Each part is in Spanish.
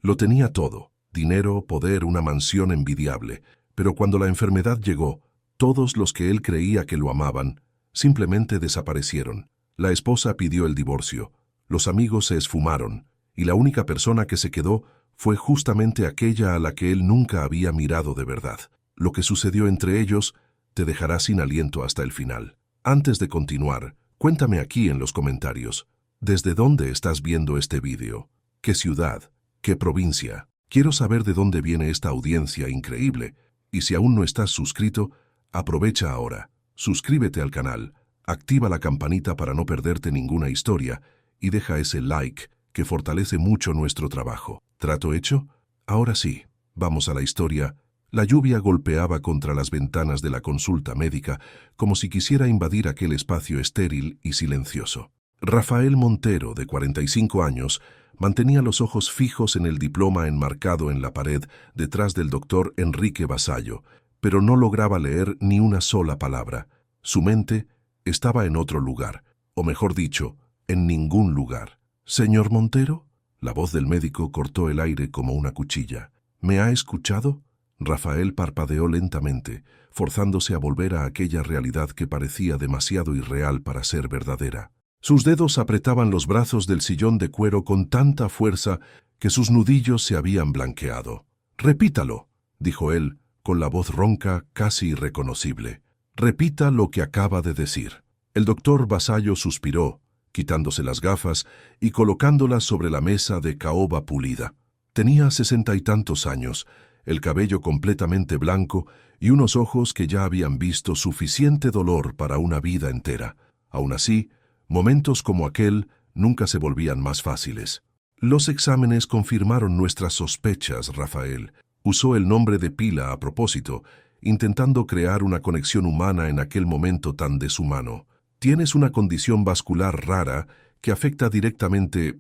Lo tenía todo: dinero, poder, una mansión envidiable. Pero cuando la enfermedad llegó, todos los que él creía que lo amaban simplemente desaparecieron. La esposa pidió el divorcio, los amigos se esfumaron, y la única persona que se quedó fue justamente aquella a la que él nunca había mirado de verdad. Lo que sucedió entre ellos te dejará sin aliento hasta el final. Antes de continuar, cuéntame aquí en los comentarios, ¿desde dónde estás viendo este vídeo? ¿Qué ciudad? ¿Qué provincia? Quiero saber de dónde viene esta audiencia increíble. Y si aún no estás suscrito, aprovecha ahora. Suscríbete al canal, activa la campanita para no perderte ninguna historia y deja ese like que fortalece mucho nuestro trabajo. ¿Trato hecho? Ahora sí, vamos a la historia. La lluvia golpeaba contra las ventanas de la consulta médica como si quisiera invadir aquel espacio estéril y silencioso. Rafael Montero, de 45 años, mantenía los ojos fijos en el diploma enmarcado en la pared detrás del doctor Enrique Vasallo, pero no lograba leer ni una sola palabra. Su mente estaba en otro lugar, o mejor dicho, en ningún lugar. «¿Señor Montero?» La voz del médico cortó el aire como una cuchilla. «¿Me ha escuchado?» Rafael parpadeó lentamente, forzándose a volver a aquella realidad que parecía demasiado irreal para ser verdadera. Sus dedos apretaban los brazos del sillón de cuero con tanta fuerza que sus nudillos se habían blanqueado. «Repítalo», dijo él, con la voz ronca, casi irreconocible. «Repita lo que acaba de decir». El doctor Vasallo suspiró, quitándose las gafas y colocándolas sobre la mesa de caoba pulida. Tenía 60 y tantos años, el cabello completamente blanco y unos ojos que ya habían visto suficiente dolor para una vida entera. Aún así, momentos como aquel nunca se volvían más fáciles. «Los exámenes confirmaron nuestras sospechas, Rafael». Usó el nombre de pila a propósito, intentando crear una conexión humana en aquel momento tan deshumano. «Tienes una condición vascular rara que afecta directamente,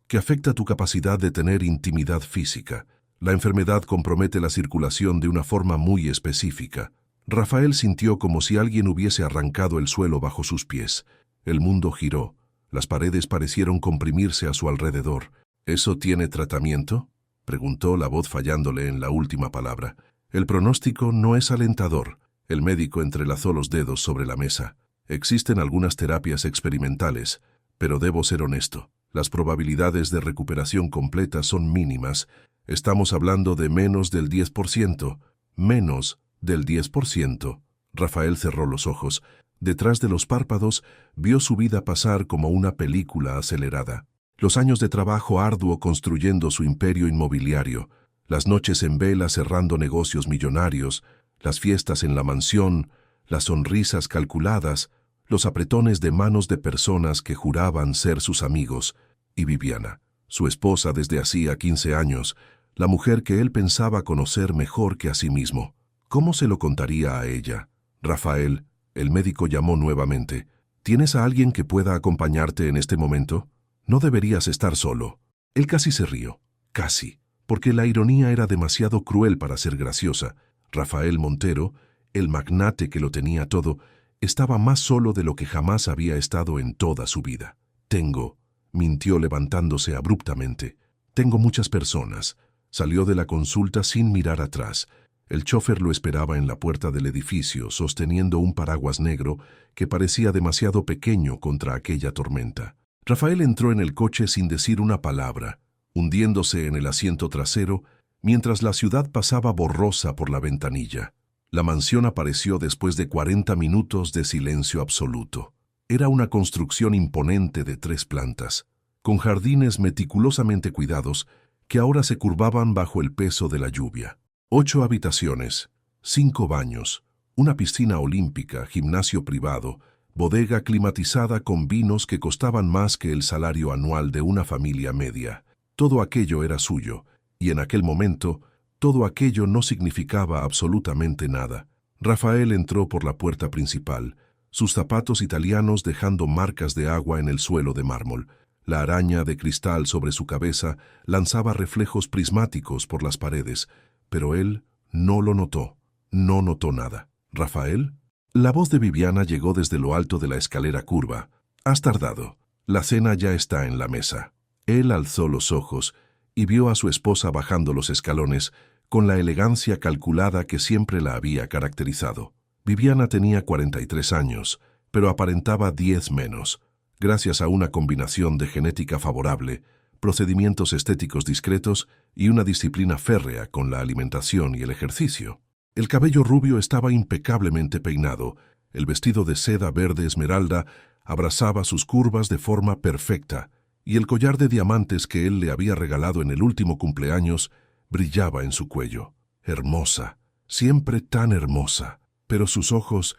que afecta tu capacidad de tener intimidad física. La enfermedad compromete la circulación de una forma muy específica». Rafael sintió como si alguien hubiese arrancado el suelo bajo sus pies. El mundo giró. Las paredes parecieron comprimirse a su alrededor. «¿Eso tiene tratamiento?», preguntó la voz fallándole en la última palabra. «El pronóstico no es alentador». El médico entrelazó los dedos sobre la mesa. «Existen algunas terapias experimentales, pero debo ser honesto. Las probabilidades de recuperación completa son mínimas. Estamos hablando de menos del 10%. Menos del 10%. Rafael cerró los ojos. Detrás de los párpados vio su vida pasar como una película acelerada. Los años de trabajo arduo construyendo su imperio inmobiliario, las noches en vela cerrando negocios millonarios, las fiestas en la mansión, las sonrisas calculadas, los apretones de manos de personas que juraban ser sus amigos, y Viviana, su esposa desde hacía 15 años, la mujer que él pensaba conocer mejor que a sí mismo. ¿Cómo se lo contaría a ella? «Rafael», el médico llamó nuevamente. «¿Tienes a alguien que pueda acompañarte en este momento? No deberías estar solo». Él casi se rió. Casi. Porque la ironía era demasiado cruel para ser graciosa. Rafael Montero, el magnate que lo tenía todo, estaba más solo de lo que jamás había estado en toda su vida. Mintió levantándose abruptamente. «Tengo muchas personas». Salió de la consulta sin mirar atrás. El chófer lo esperaba en la puerta del edificio, sosteniendo un paraguas negro que parecía demasiado pequeño contra aquella tormenta. Rafael entró en el coche sin decir una palabra, hundiéndose en el asiento trasero, mientras la ciudad pasaba borrosa por la ventanilla. La mansión apareció después de 40 minutos de silencio absoluto. Era una construcción imponente de 3 plantas, con jardines meticulosamente cuidados que ahora se curvaban bajo el peso de la lluvia. 8 habitaciones, 5 baños, una piscina olímpica, gimnasio privado, bodega climatizada con vinos que costaban más que el salario anual de una familia media. Todo aquello era suyo, y en aquel momento, todo aquello no significaba absolutamente nada. Rafael entró por la puerta principal, sus zapatos italianos dejando marcas de agua en el suelo de mármol. La araña de cristal sobre su cabeza lanzaba reflejos prismáticos por las paredes, pero él no lo notó. No notó nada. «¿Rafael?» La voz de Viviana llegó desde lo alto de la escalera curva. «Has tardado. La cena ya está en la mesa». Él alzó los ojos y vio a su esposa bajando los escalones con la elegancia calculada que siempre la había caracterizado. Viviana tenía 43 años, pero aparentaba 10 menos, gracias a una combinación de genética favorable, procedimientos estéticos discretos y una disciplina férrea con la alimentación y el ejercicio. El cabello rubio estaba impecablemente peinado, el vestido de seda verde esmeralda abrazaba sus curvas de forma perfecta, y el collar de diamantes que él le había regalado en el último cumpleaños brillaba en su cuello. Hermosa, siempre tan hermosa, pero sus ojos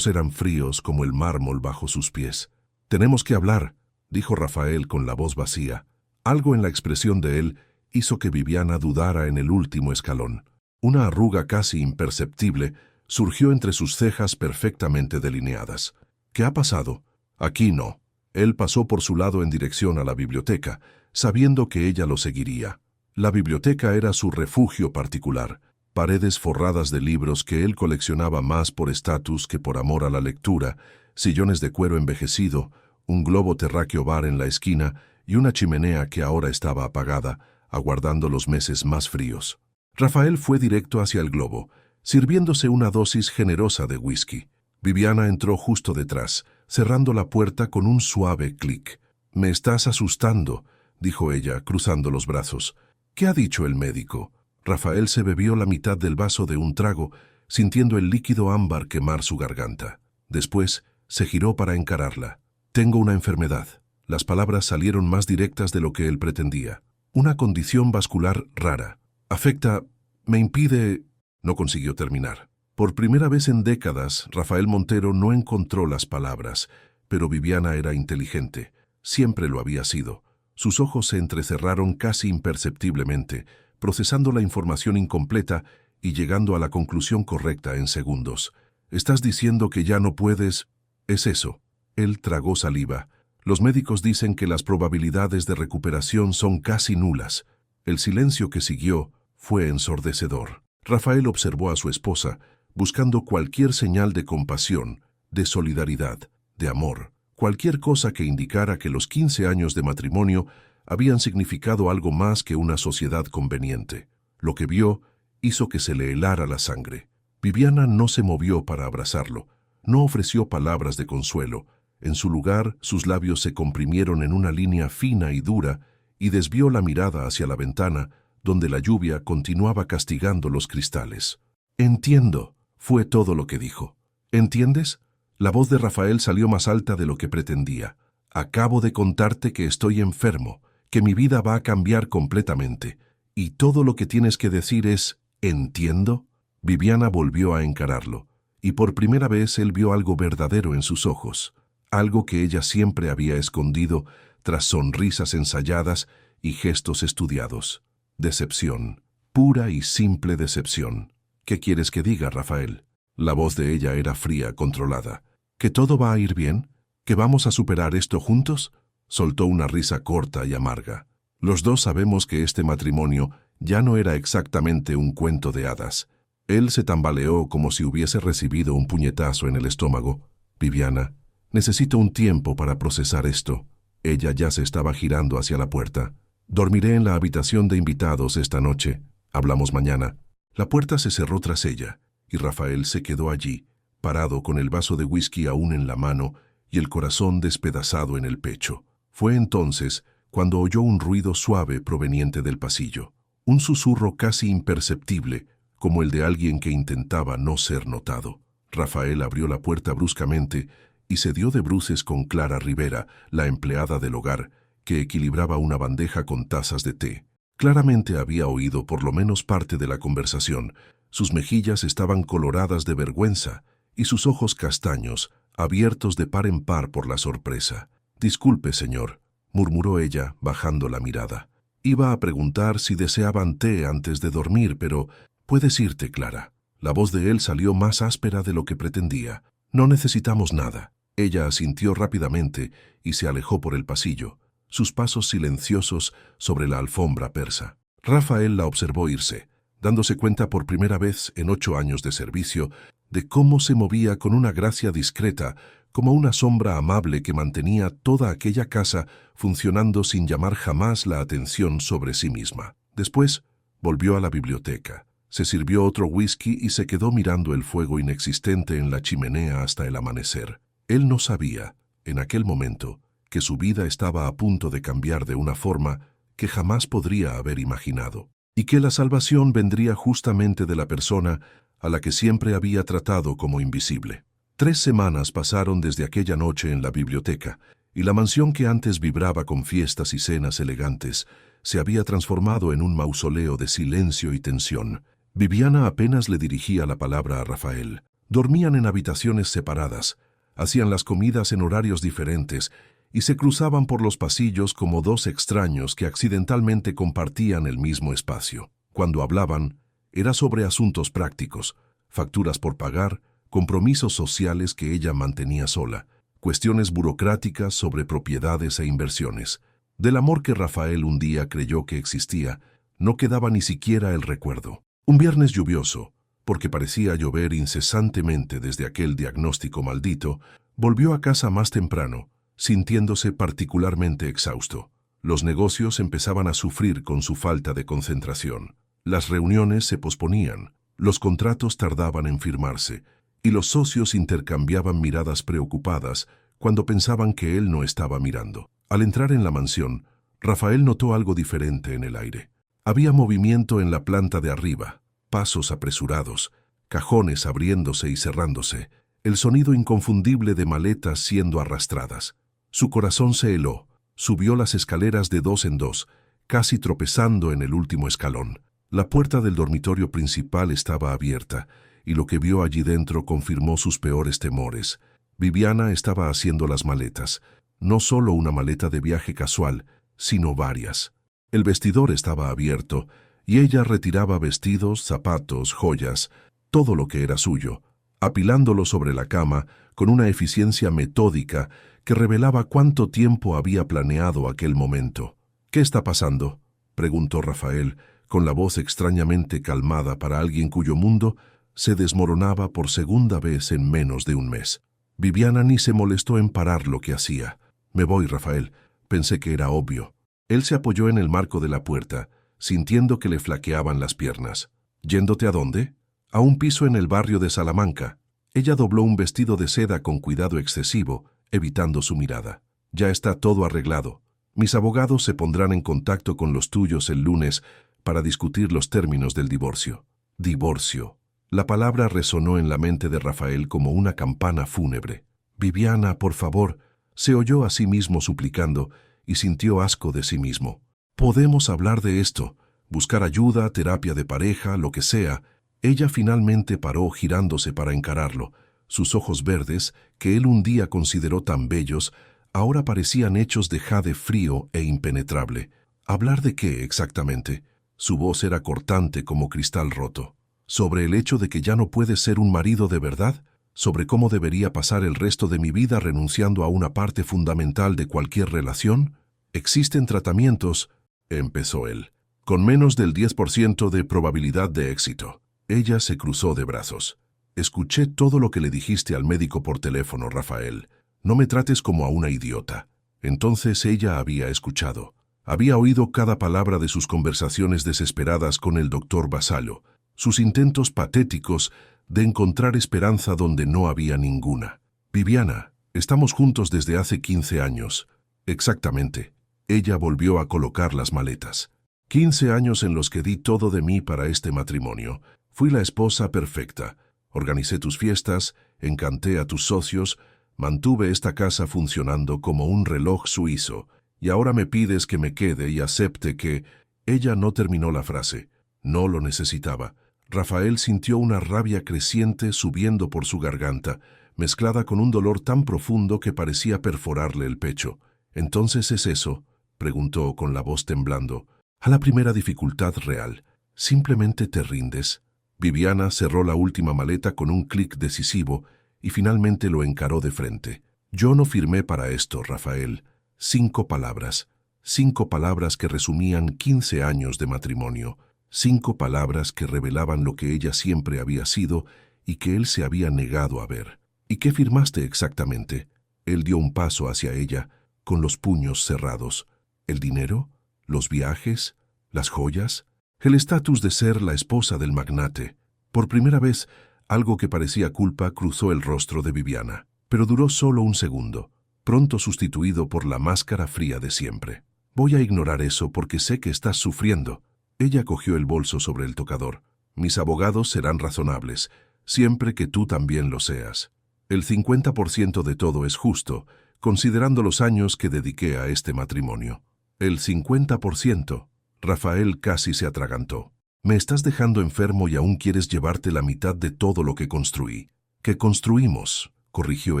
eran fríos como el mármol bajo sus pies. «Tenemos que hablar», dijo Rafael con la voz vacía. Algo en la expresión de él hizo que Viviana dudara en el último escalón. Una arruga casi imperceptible surgió entre sus cejas perfectamente delineadas. «¿Qué ha pasado?» «Aquí no». Él pasó por su lado en dirección a la biblioteca, sabiendo que ella lo seguiría. La biblioteca era su refugio particular, paredes forradas de libros que él coleccionaba más por estatus que por amor a la lectura, sillones de cuero envejecido, un globo terráqueo bar en la esquina y una chimenea que ahora estaba apagada, aguardando los meses más fríos. Rafael fue directo hacia el globo, sirviéndose una dosis generosa de whisky. Viviana entró justo detrás, cerrando la puerta con un suave clic. «Me estás asustando», dijo ella, cruzando los brazos. «¿Qué ha dicho el médico?» Rafael se bebió la mitad del vaso de un trago, sintiendo el líquido ámbar quemar su garganta. Después se giró para encararla. «Tengo una enfermedad». Las palabras salieron más directas de lo que él pretendía. «Una condición vascular rara. Afecta... me impide...» No consiguió terminar. Por primera vez en décadas, Rafael Montero no encontró las palabras, pero Viviana era inteligente. Siempre lo había sido. Sus ojos se entrecerraron casi imperceptiblemente, procesando la información incompleta y llegando a la conclusión correcta en segundos. «¿Estás diciendo que ya no puedes...?» «Es eso». Él tragó saliva. «Los médicos dicen que las probabilidades de recuperación son casi nulas». El silencio que siguió fue ensordecedor. Rafael observó a su esposa, buscando cualquier señal de compasión, de solidaridad, de amor, cualquier cosa que indicara que los 15 años de matrimonio habían significado algo más que una sociedad conveniente. Lo que vio hizo que se le helara la sangre. Viviana no se movió para abrazarlo, no ofreció palabras de consuelo. En su lugar, sus labios se comprimieron en una línea fina y dura y desvió la mirada hacia la ventana, donde la lluvia continuaba castigando los cristales. «Entiendo», fue todo lo que dijo. «¿Entiendes?» La voz de Rafael salió más alta de lo que pretendía. «Acabo de contarte que estoy enfermo, que mi vida va a cambiar completamente, y todo lo que tienes que decir es «¿entiendo?» Viviana volvió a encararlo, y por primera vez él vio algo verdadero en sus ojos, algo que ella siempre había escondido tras sonrisas ensayadas y gestos estudiados. Decepción, pura y simple decepción. «¿Qué quieres que diga, Rafael?» La voz de ella era fría, controlada. «¿Que todo va a ir bien? ¿Que vamos a superar esto juntos?» Soltó una risa corta y amarga. «Los dos sabemos que este matrimonio ya no era exactamente un cuento de hadas». Él se tambaleó como si hubiese recibido un puñetazo en el estómago. «Viviana, necesito un tiempo para procesar esto». Ella ya se estaba girando hacia la puerta. «Dormiré en la habitación de invitados esta noche. Hablamos mañana». La puerta se cerró tras ella, y Rafael se quedó allí, parado con el vaso de whisky aún en la mano y el corazón despedazado en el pecho. Fue entonces cuando oyó un ruido suave proveniente del pasillo, un susurro casi imperceptible, como el de alguien que intentaba no ser notado. Rafael abrió la puerta bruscamente y se dio de bruces con Clara Rivera, la empleada del hogar, que equilibraba una bandeja con tazas de té. Claramente había oído por lo menos parte de la conversación. Sus mejillas estaban coloradas de vergüenza y sus ojos castaños, abiertos de par en par por la sorpresa. «Disculpe, señor», murmuró ella, bajando la mirada. «Iba a preguntar si deseaban té antes de dormir, pero puedes irte, Clara». La voz de él salió más áspera de lo que pretendía. «No necesitamos nada». Ella asintió rápidamente y se alejó por el pasillo, sus pasos silenciosos sobre la alfombra persa. Rafael la observó irse, dándose cuenta por primera vez en 8 años de servicio de cómo se movía con una gracia discreta como una sombra amable que mantenía toda aquella casa funcionando sin llamar jamás la atención sobre sí misma. Después, volvió a la biblioteca. Se sirvió otro whisky y se quedó mirando el fuego inexistente en la chimenea hasta el amanecer. Él no sabía, en aquel momento, que su vida estaba a punto de cambiar de una forma que jamás podría haber imaginado, y que la salvación vendría justamente de la persona a la que siempre había tratado como invisible. 3 semanas pasaron desde aquella noche en la biblioteca, y la mansión que antes vibraba con fiestas y cenas elegantes se había transformado en un mausoleo de silencio y tensión. Viviana apenas le dirigía la palabra a Rafael. Dormían en habitaciones separadas, hacían las comidas en horarios diferentes y se cruzaban por los pasillos como dos extraños que accidentalmente compartían el mismo espacio. Cuando hablaban, era sobre asuntos prácticos, facturas por pagar, compromisos sociales que ella mantenía sola, cuestiones burocráticas sobre propiedades e inversiones. Del amor que Rafael un día creyó que existía, no quedaba ni siquiera el recuerdo. Un viernes lluvioso, porque parecía llover incesantemente desde aquel diagnóstico maldito, volvió a casa más temprano, sintiéndose particularmente exhausto. Los negocios empezaban a sufrir con su falta de concentración. Las reuniones se posponían, los contratos tardaban en firmarse, y los socios intercambiaban miradas preocupadas cuando pensaban que él no estaba mirando. Al entrar en la mansión, Rafael notó algo diferente en el aire. Había movimiento en la planta de arriba, pasos apresurados, cajones abriéndose y cerrándose, el sonido inconfundible de maletas siendo arrastradas. Su corazón se heló, subió las escaleras de 2 en 2, casi tropezando en el último escalón. La puerta del dormitorio principal estaba abierta, y lo que vio allí dentro confirmó sus peores temores. Viviana estaba haciendo las maletas, no solo una maleta de viaje casual, sino varias. El vestidor estaba abierto, y ella retiraba vestidos, zapatos, joyas, todo lo que era suyo, apilándolo sobre la cama con una eficiencia metódica que revelaba cuánto tiempo había planeado aquel momento. «¿Qué está pasando?», preguntó Rafael, con la voz extrañamente calmada para alguien cuyo mundo se desmoronaba por segunda vez en menos de un mes. Viviana ni se molestó en parar lo que hacía. «Me voy, Rafael», pensé que era obvio. Él se apoyó en el marco de la puerta, sintiendo que le flaqueaban las piernas. «¿Yéndote a dónde?» «A un piso en el barrio de Salamanca». Ella dobló un vestido de seda con cuidado excesivo, evitando su mirada. «Ya está todo arreglado. Mis abogados se pondrán en contacto con los tuyos el lunes para discutir los términos del divorcio». «Divorcio». La palabra resonó en la mente de Rafael como una campana fúnebre. «Viviana, por favor», se oyó a sí mismo suplicando y sintió asco de sí mismo. «Podemos hablar de esto, buscar ayuda, terapia de pareja, lo que sea». Ella finalmente paró girándose para encararlo. Sus ojos verdes, que él un día consideró tan bellos, ahora parecían hechos de jade frío e impenetrable. ¿Hablar de qué exactamente? Su voz era cortante como cristal roto. ¿Sobre el hecho de que ya no puedes ser un marido de verdad? ¿Sobre cómo debería pasar el resto de mi vida renunciando a una parte fundamental de cualquier relación? «Existen tratamientos», empezó él, «con menos del 10% de probabilidad de éxito». Ella se cruzó de brazos. «Escuché todo lo que le dijiste al médico por teléfono, Rafael. No me trates como a una idiota». Entonces ella había escuchado. Había oído cada palabra de sus conversaciones desesperadas con el doctor Vassallo, sus intentos patéticos de encontrar esperanza donde no había ninguna. «Viviana, estamos juntos desde hace 15 años». «Exactamente». Ella volvió a colocar las maletas. 15 años en los que di todo de mí para este matrimonio. Fui la esposa perfecta. Organicé tus fiestas, encanté a tus socios, mantuve esta casa funcionando como un reloj suizo, y ahora me pides que me quede y acepte que...». Ella no terminó la frase. No lo necesitaba. Rafael sintió una rabia creciente subiendo por su garganta, mezclada con un dolor tan profundo que parecía perforarle el pecho. «¿Entonces es eso?», preguntó con la voz temblando. «A la primera dificultad real, ¿simplemente te rindes?». Viviana cerró la última maleta con un clic decisivo y finalmente lo encaró de frente. «Yo no firmé para esto, Rafael». 5 palabras. 5 palabras que resumían 15 años de matrimonio. 5 palabras que revelaban lo que ella siempre había sido y que él se había negado a ver. ¿Y qué firmaste exactamente? Él dio un paso hacia ella, con los puños cerrados. ¿El dinero? ¿Los viajes? ¿Las joyas? El estatus de ser la esposa del magnate. Por primera vez, algo que parecía culpa cruzó el rostro de Viviana, pero duró solo un segundo, pronto sustituido por la máscara fría de siempre. Voy a ignorar eso porque sé que estás sufriendo. Ella cogió el bolso sobre el tocador. Mis abogados serán razonables, siempre que tú también lo seas. El 50% de todo es justo, considerando los años que dediqué a este matrimonio. El 50%. Rafael casi se atragantó. Me estás dejando enfermo y aún quieres llevarte la mitad de todo lo que construí. ¿Qué construimos?, corrigió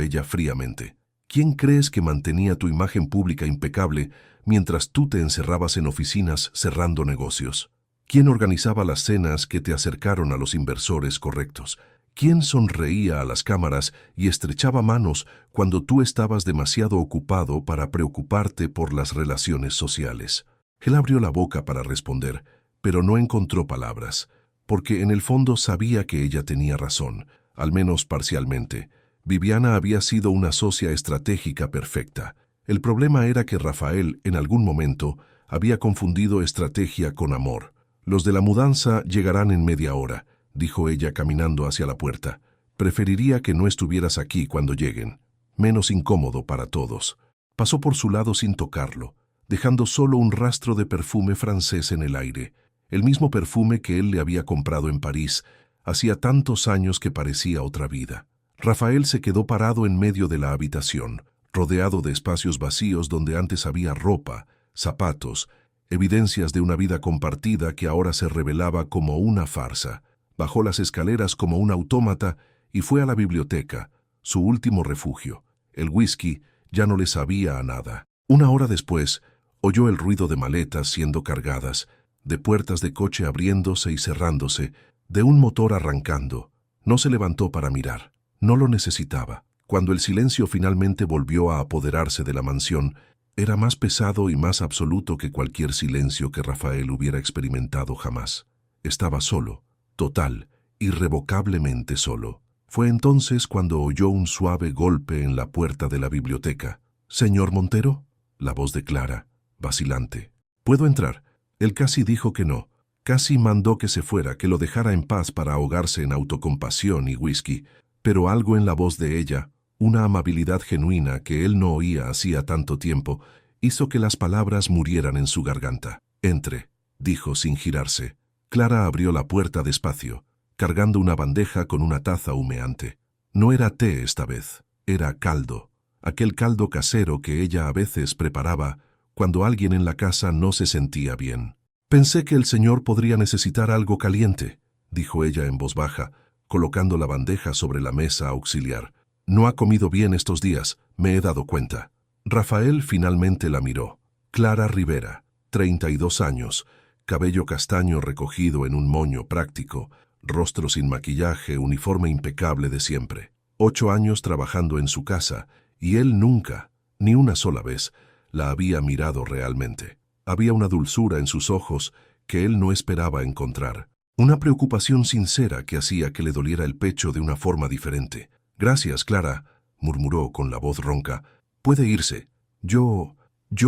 ella fríamente. ¿Quién crees que mantenía tu imagen pública impecable mientras tú te encerrabas en oficinas cerrando negocios? ¿Quién organizaba las cenas que te acercaron a los inversores correctos? ¿Quién sonreía a las cámaras y estrechaba manos cuando tú estabas demasiado ocupado para preocuparte por las relaciones sociales? Él abrió la boca para responder, pero no encontró palabras, porque en el fondo sabía que ella tenía razón, al menos parcialmente. Viviana había sido una socia estratégica perfecta. El problema era que Rafael, en algún momento, había confundido estrategia con amor. Los de la mudanza llegarán en media hora, dijo ella caminando hacia la puerta. Preferiría que no estuvieras aquí cuando lleguen. Menos incómodo para todos. Pasó por su lado sin tocarlo, dejando solo un rastro de perfume francés en el aire, el mismo perfume que él le había comprado en París, hacía tantos años que parecía otra vida. Rafael se quedó parado en medio de la habitación, rodeado de espacios vacíos donde antes había ropa, zapatos, evidencias de una vida compartida que ahora se revelaba como una farsa. Bajó las escaleras como un autómata y fue a la biblioteca, su último refugio. El whisky ya no le sabía a nada. Una hora después, oyó el ruido de maletas siendo cargadas, de puertas de coche abriéndose y cerrándose, de un motor arrancando. No se levantó para mirar. No lo necesitaba. Cuando el silencio finalmente volvió a apoderarse de la mansión, era más pesado y más absoluto que cualquier silencio que Rafael hubiera experimentado jamás. Estaba solo, total, irrevocablemente solo. Fue entonces cuando oyó un suave golpe en la puerta de la biblioteca. «¿Señor Montero?», la voz de Clara, vacilante. «¿Puedo entrar?». Él casi dijo que no. Casi mandó que se fuera, que lo dejara en paz para ahogarse en autocompasión y whisky. Pero algo en la voz de ella, una amabilidad genuina que él no oía hacía tanto tiempo, hizo que las palabras murieran en su garganta. «Entre», dijo sin girarse. Clara abrió la puerta despacio, cargando una bandeja con una taza humeante. No era té esta vez, era caldo. Aquel caldo casero que ella a veces preparaba cuando alguien en la casa no se sentía bien. «Pensé que el señor podría necesitar algo caliente», dijo ella en voz baja, colocando la bandeja sobre la mesa auxiliar. «No ha comido bien estos días, me he dado cuenta». Rafael finalmente la miró. Clara Rivera, 32 años, cabello castaño recogido en un moño práctico, rostro sin maquillaje, uniforme impecable de siempre. 8 años trabajando en su casa, y él nunca, ni una sola vez, la había mirado realmente. Había una dulzura en sus ojos que él no esperaba encontrar. Una preocupación sincera que hacía que le doliera el pecho de una forma diferente. «Gracias, Clara», murmuró con la voz ronca. «Puede irse. Yo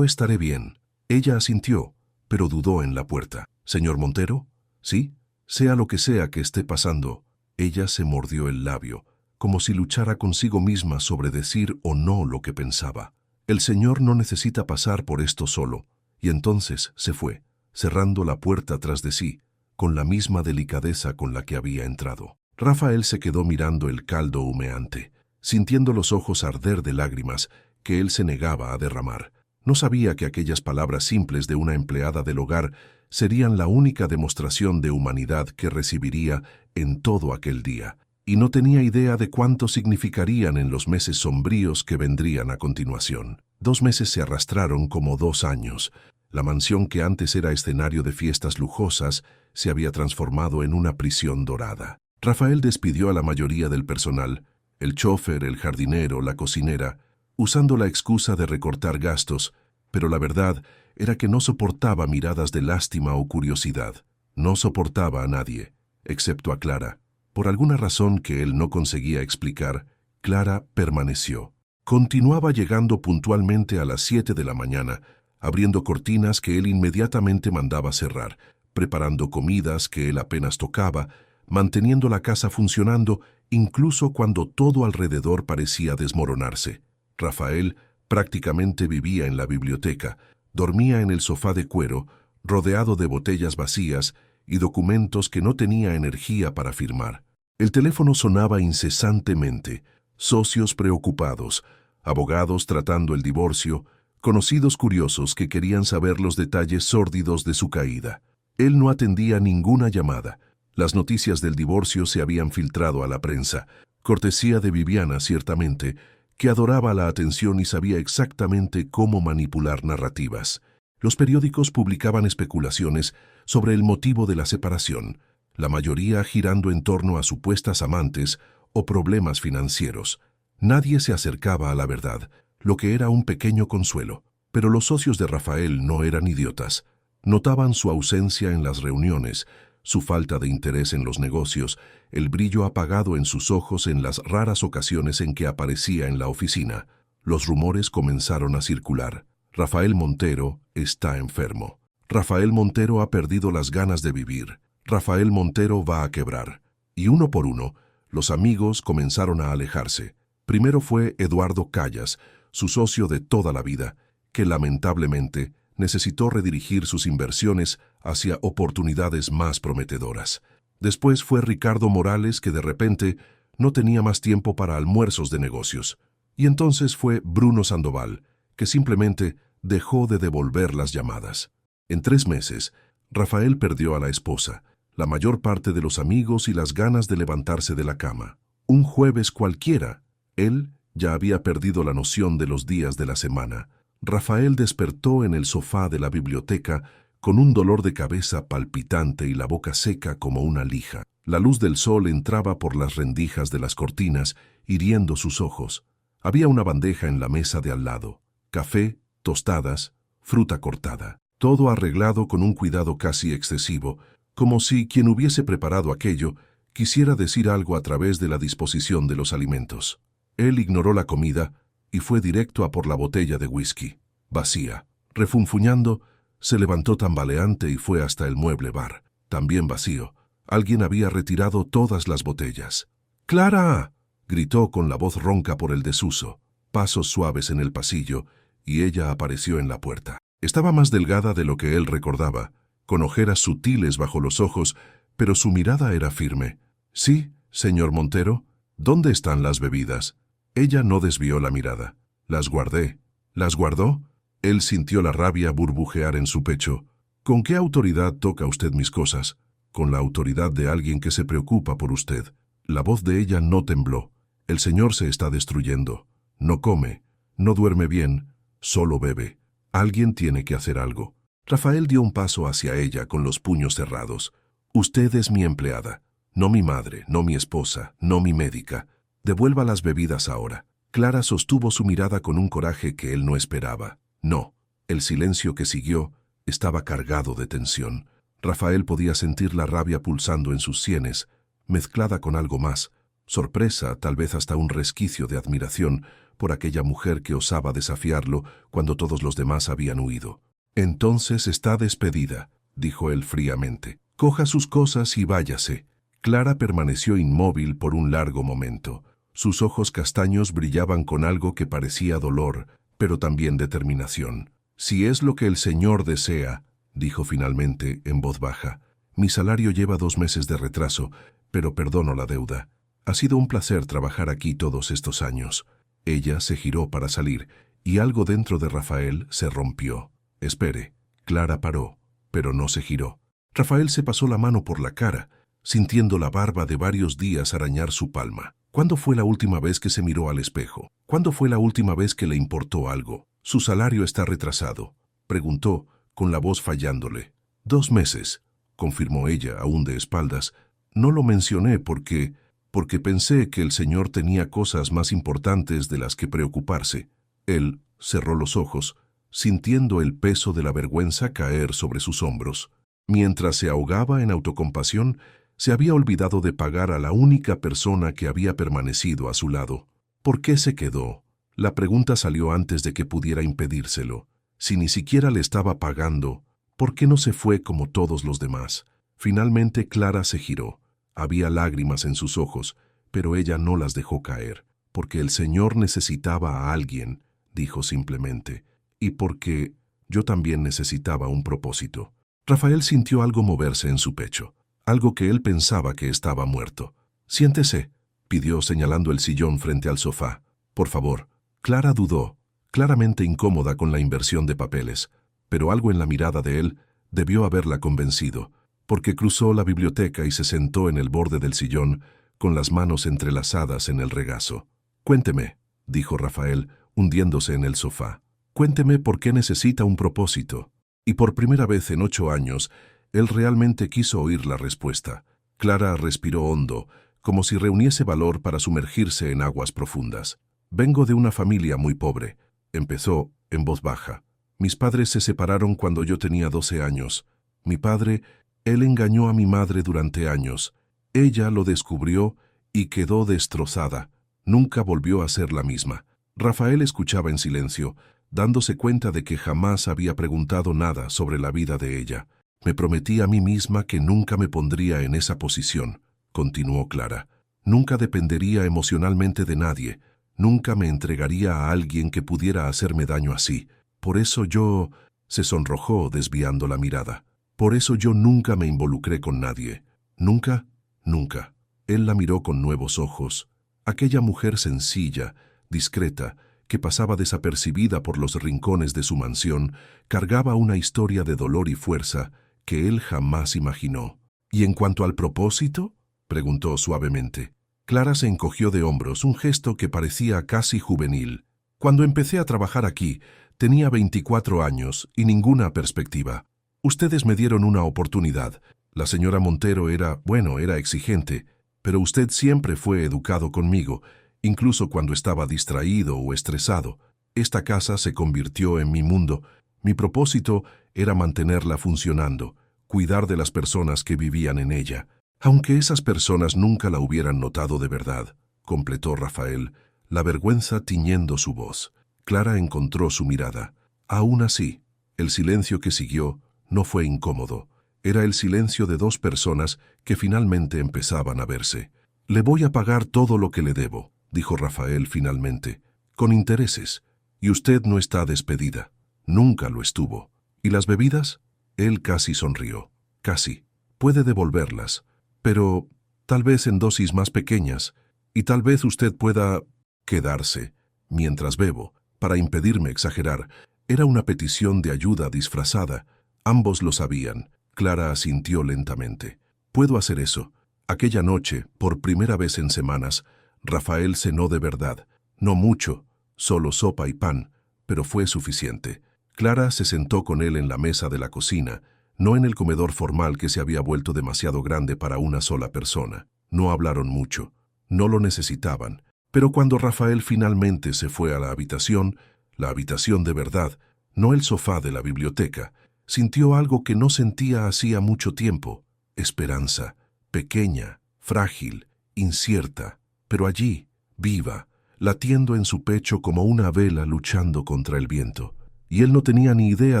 estaré bien». Ella asintió, pero dudó en la puerta. «¿Señor Montero?». «Sí, sea lo que sea que esté pasando». Ella se mordió el labio, como si luchara consigo misma sobre decir o no lo que pensaba. «El señor no necesita pasar por esto solo». Y entonces se fue, cerrando la puerta tras de sí, con la misma delicadeza con la que había entrado. Rafael se quedó mirando el caldo humeante, sintiendo los ojos arder de lágrimas que él se negaba a derramar. No sabía que aquellas palabras simples de una empleada del hogar serían la única demostración de humanidad que recibiría en todo aquel día, y no tenía idea de cuánto significarían en los meses sombríos que vendrían a continuación. 2 meses se arrastraron como 2 años. La mansión que antes era escenario de fiestas lujosas se había transformado en una prisión dorada. Rafael despidió a la mayoría del personal, el chofer, el jardinero, la cocinera, usando la excusa de recortar gastos, pero la verdad era que no soportaba miradas de lástima o curiosidad. No soportaba a nadie, excepto a Clara. Por alguna razón que él no conseguía explicar, Clara permaneció. Continuaba llegando puntualmente a las 7 de la mañana, abriendo cortinas que él inmediatamente mandaba cerrar, preparando comidas que él apenas tocaba, manteniendo la casa funcionando incluso cuando todo alrededor parecía desmoronarse. Rafael prácticamente vivía en la biblioteca, dormía en el sofá de cuero, rodeado de botellas vacías y documentos que no tenía energía para firmar. El teléfono sonaba incesantemente, socios preocupados, abogados tratando el divorcio, conocidos curiosos que querían saber los detalles sórdidos de su caída. Él no atendía ninguna llamada. Las noticias del divorcio se habían filtrado a la prensa, cortesía de Viviana ciertamente, que adoraba la atención y sabía exactamente cómo manipular narrativas. Los periódicos publicaban especulaciones sobre el motivo de la separación, la mayoría girando en torno a supuestas amantes o problemas financieros. Nadie se acercaba a la verdad, lo que era un pequeño consuelo. Pero los socios de Rafael no eran idiotas. Notaban su ausencia en las reuniones, su falta de interés en los negocios, el brillo apagado en sus ojos en las raras ocasiones en que aparecía en la oficina. Los rumores comenzaron a circular. Rafael Montero está enfermo. Rafael Montero ha perdido las ganas de vivir. Rafael Montero va a quebrar. Y uno por uno, los amigos comenzaron a alejarse. Primero fue Eduardo Callas, su socio de toda la vida, que lamentablemente necesitó redirigir sus inversiones hacia oportunidades más prometedoras. Después fue Ricardo Morales, que de repente no tenía más tiempo para almuerzos de negocios. Y entonces fue Bruno Sandoval, que simplemente dejó de devolver las llamadas. En 3 meses, Rafael perdió a la esposa, la mayor parte de los amigos y las ganas de levantarse de la cama. Un jueves cualquiera, él ya había perdido la noción de los días de la semana. Rafael despertó en el sofá de la biblioteca con un dolor de cabeza palpitante y la boca seca como una lija. La luz del sol entraba por las rendijas de las cortinas, hiriendo sus ojos. Había una bandeja en la mesa de al lado. Café, tostadas, fruta cortada. Todo arreglado con un cuidado casi excesivo, como si quien hubiese preparado aquello quisiera decir algo a través de la disposición de los alimentos. Él ignoró la comida y fue directo a por la botella de whisky, vacía. Refunfuñando, se levantó tambaleante y fue hasta el mueble bar, también vacío. Alguien había retirado todas las botellas. ¡Clara!, gritó con la voz ronca por el desuso. Pasos suaves en el pasillo, y ella apareció en la puerta. Estaba más delgada de lo que él recordaba, con ojeras sutiles bajo los ojos, pero su mirada era firme. «Sí, señor Montero, ¿dónde están las bebidas?» Ella no desvió la mirada. «Las guardé». «¿Las guardó?» Él sintió la rabia burbujear en su pecho. «¿Con qué autoridad toca usted mis cosas?» «Con la autoridad de alguien que se preocupa por usted». La voz de ella no tembló. «El señor se está destruyendo. No come, no duerme bien, solo bebe. Alguien tiene que hacer algo». Rafael dio un paso hacia ella con los puños cerrados. «Usted es mi empleada, no mi madre, no mi esposa, no mi médica. Devuelva las bebidas ahora». Clara sostuvo su mirada con un coraje que él no esperaba. No, el silencio que siguió estaba cargado de tensión. Rafael podía sentir la rabia pulsando en sus sienes, mezclada con algo más, sorpresa, tal vez hasta un resquicio de admiración por aquella mujer que osaba desafiarlo cuando todos los demás habían huido. «Entonces está despedida», dijo él fríamente. «Coja sus cosas y váyase». Clara permaneció inmóvil por un largo momento. Sus ojos castaños brillaban con algo que parecía dolor, pero también determinación. «Si es lo que el señor desea», dijo finalmente en voz baja. «Mi salario lleva 2 meses de retraso, pero perdono la deuda. Ha sido un placer trabajar aquí todos estos años». Ella se giró para salir, y algo dentro de Rafael se rompió. «Espere». Clara paró, pero no se giró. Rafael se pasó la mano por la cara, sintiendo la barba de varios días arañar su palma. ¿Cuándo fue la última vez que se miró al espejo? ¿Cuándo fue la última vez que le importó algo? «Su salario está retrasado», preguntó, con la voz fallándole. 2 meses, confirmó ella, aún de espaldas. «No lo mencioné porque pensé que el señor tenía cosas más importantes de las que preocuparse». Él cerró los ojos, sintiendo el peso de la vergüenza caer sobre sus hombros. Mientras se ahogaba en autocompasión, se había olvidado de pagar a la única persona que había permanecido a su lado. ¿Por qué se quedó? La pregunta salió antes de que pudiera impedírselo. Si ni siquiera le estaba pagando, ¿por qué no se fue como todos los demás? Finalmente Clara se giró. Había lágrimas en sus ojos, pero ella no las dejó caer. Porque el Señor necesitaba a alguien, dijo simplemente, y porque yo también necesitaba un propósito. Rafael sintió algo moverse en su pecho, algo que él pensaba que estaba muerto. «Siéntese», pidió señalando el sillón frente al sofá. «Por favor». Clara dudó, claramente incómoda con la inversión de papeles, pero algo en la mirada de él debió haberla convencido, porque cruzó la biblioteca y se sentó en el borde del sillón con las manos entrelazadas en el regazo. «Cuénteme», dijo Rafael, hundiéndose en el sofá. «Cuénteme por qué necesita un propósito». Y por primera vez en 8 años, él realmente quiso oír la respuesta. Clara respiró hondo, como si reuniese valor para sumergirse en aguas profundas. «Vengo de una familia muy pobre», empezó en voz baja. «Mis padres se separaron cuando yo tenía 12 años. Mi padre, él engañó a mi madre durante años. Ella lo descubrió y quedó destrozada. Nunca volvió a ser la misma». Rafael escuchaba en silencio, dándose cuenta de que jamás había preguntado nada sobre la vida de ella. «Me prometí a mí misma que nunca me pondría en esa posición», continuó Clara. «Nunca dependería emocionalmente de nadie. Nunca me entregaría a alguien que pudiera hacerme daño así. Por eso yo...» Se sonrojó desviando la mirada. «Por eso yo nunca me involucré con nadie. Nunca, nunca». Él la miró con nuevos ojos. Aquella mujer sencilla, discreta, que pasaba desapercibida por los rincones de su mansión, cargaba una historia de dolor y fuerza que él jamás imaginó. «¿Y en cuanto al propósito?», preguntó suavemente. Clara se encogió de hombros, un gesto que parecía casi juvenil. «Cuando empecé a trabajar aquí, tenía 24 años y ninguna perspectiva. Ustedes me dieron una oportunidad. La señora Montero era exigente, pero usted siempre fue educado conmigo, incluso cuando estaba distraído o estresado. Esta casa se convirtió en mi mundo. Mi propósito era mantenerla funcionando, cuidar de las personas que vivían en ella, aunque esas personas nunca la hubieran notado de verdad», completó Rafael, la vergüenza tiñendo su voz. Clara encontró su mirada. Aún así, el silencio que siguió no fue incómodo. Era el silencio de 2 personas que finalmente empezaban a verse. «Le voy a pagar todo lo que le debo», dijo Rafael finalmente, «con intereses. Y usted no está despedida. Nunca lo estuvo. ¿Y las bebidas?». Él casi sonrió. «Casi. Puede devolverlas. Pero tal vez en dosis más pequeñas. Y tal vez usted pueda quedarse mientras bebo, para impedirme exagerar». Era una petición de ayuda disfrazada. Ambos lo sabían. Clara asintió lentamente. «Puedo hacer eso». Aquella noche, por primera vez en semanas, Rafael cenó de verdad. No mucho, solo sopa y pan, pero fue suficiente. Clara se sentó con él en la mesa de la cocina, no en el comedor formal que se había vuelto demasiado grande para una sola persona. No hablaron mucho. No lo necesitaban. Pero cuando Rafael finalmente se fue a la habitación de verdad, no el sofá de la biblioteca, sintió algo que no sentía hacía mucho tiempo: esperanza, pequeña, frágil, incierta, pero allí, viva, latiendo en su pecho como una vela luchando contra el viento. Y él no tenía ni idea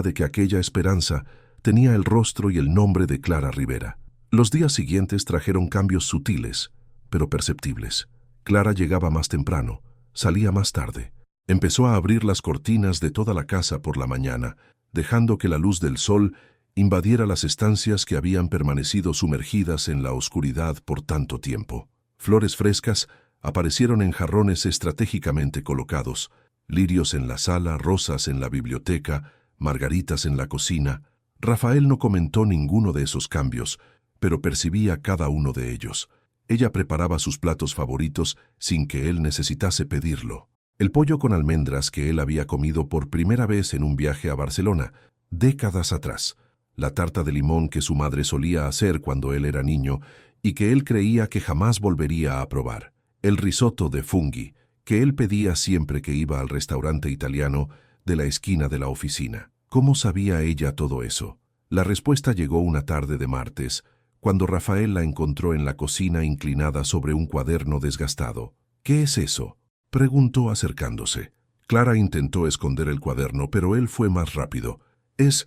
de que aquella esperanza tenía el rostro y el nombre de Clara Rivera. Los días siguientes trajeron cambios sutiles, pero perceptibles. Clara llegaba más temprano, salía más tarde. Empezó a abrir las cortinas de toda la casa por la mañana, dejando que la luz del sol invadiera las estancias que habían permanecido sumergidas en la oscuridad por tanto tiempo. Flores frescas aparecieron en jarrones estratégicamente colocados, lirios en la sala, rosas en la biblioteca, margaritas en la cocina. Rafael no comentó ninguno de esos cambios, pero percibía cada uno de ellos. Ella preparaba sus platos favoritos sin que él necesitase pedirlo. El pollo con almendras que él había comido por primera vez en un viaje a Barcelona, décadas atrás. La tarta de limón que su madre solía hacer cuando él era niño y que él creía que jamás volvería a probar. El risotto de funghi, que él pedía siempre que iba al restaurante italiano de la esquina de la oficina. ¿Cómo sabía ella todo eso? La respuesta llegó una tarde de martes, cuando Rafael la encontró en la cocina inclinada sobre un cuaderno desgastado. «¿Qué es eso?», Preguntó acercándose. Clara intentó esconder el cuaderno, pero él fue más rápido. Es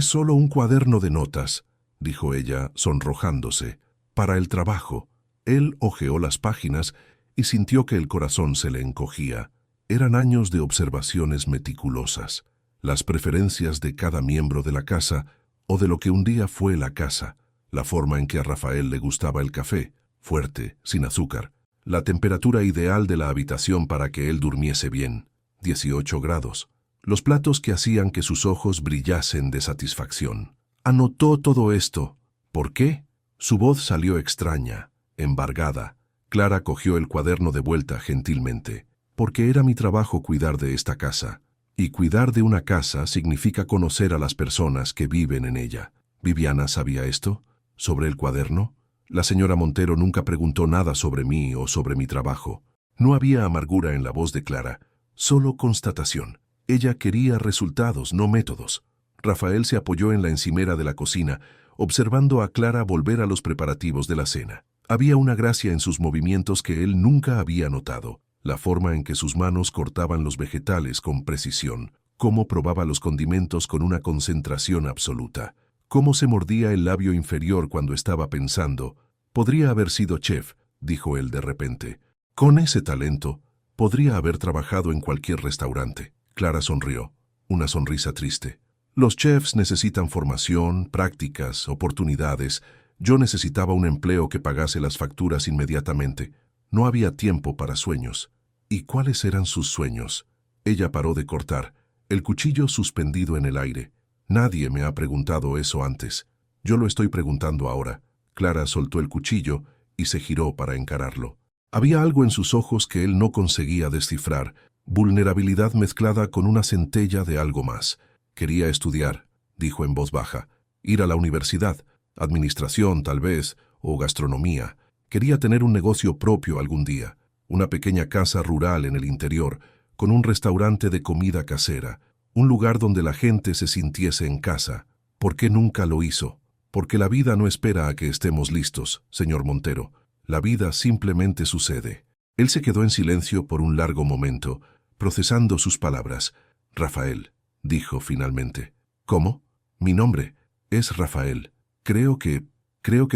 solo un cuaderno de notas, dijo ella, sonrojándose. Para el trabajo. Él hojeó las páginas y sintió que el corazón se le encogía. Eran años de observaciones meticulosas. Las preferencias de cada miembro de la casa o de lo que un día fue la casa. La forma en que a Rafael le gustaba el café, fuerte, sin azúcar. La temperatura ideal de la habitación para que él durmiese bien, 18 grados. Los platos que hacían que sus ojos brillasen de satisfacción. Anotó todo esto. ¿Por qué? Su voz salió extraña, embargada. Clara cogió el cuaderno de vuelta gentilmente. Porque era mi trabajo cuidar de esta casa. Y cuidar de una casa significa conocer a las personas que viven en ella. ¿Viviana sabía esto? ¿Sobre el cuaderno? La señora Montero nunca preguntó nada sobre mí o sobre mi trabajo. No había amargura en la voz de Clara, solo constatación. Ella quería resultados, no métodos. Rafael se apoyó en la encimera de la cocina, observando a Clara volver a los preparativos de la cena. Había una gracia en sus movimientos que él nunca había notado. La forma en que sus manos cortaban los vegetales con precisión, cómo probaba los condimentos con una concentración absoluta, cómo se mordía el labio inferior cuando estaba pensando. Podría haber sido chef, dijo él de repente. Con ese talento, podría haber trabajado en cualquier restaurante. Clara sonrió, una sonrisa triste. Los chefs necesitan formación, prácticas, oportunidades. Yo necesitaba un empleo que pagase las facturas inmediatamente. No había tiempo para sueños. ¿Y cuáles eran sus sueños? Ella paró de cortar, el cuchillo suspendido en el aire. Nadie me ha preguntado eso antes. Yo lo estoy preguntando ahora. Clara soltó el cuchillo y se giró para encararlo. Había algo en sus ojos que él no conseguía descifrar, vulnerabilidad mezclada con una centella de algo más. Quería estudiar, dijo en voz baja, ir a la universidad, administración tal vez, o gastronomía. Quería tener un negocio propio algún día, una pequeña casa rural en el interior, con un restaurante de comida casera, un lugar donde la gente se sintiese en casa. ¿Por qué nunca lo hizo? Porque la vida no espera a que estemos listos, señor Montero. La vida simplemente sucede. Él se quedó en silencio por un largo momento, procesando sus palabras. Rafael, dijo finalmente. ¿Cómo? Mi nombre es Rafael. Creo que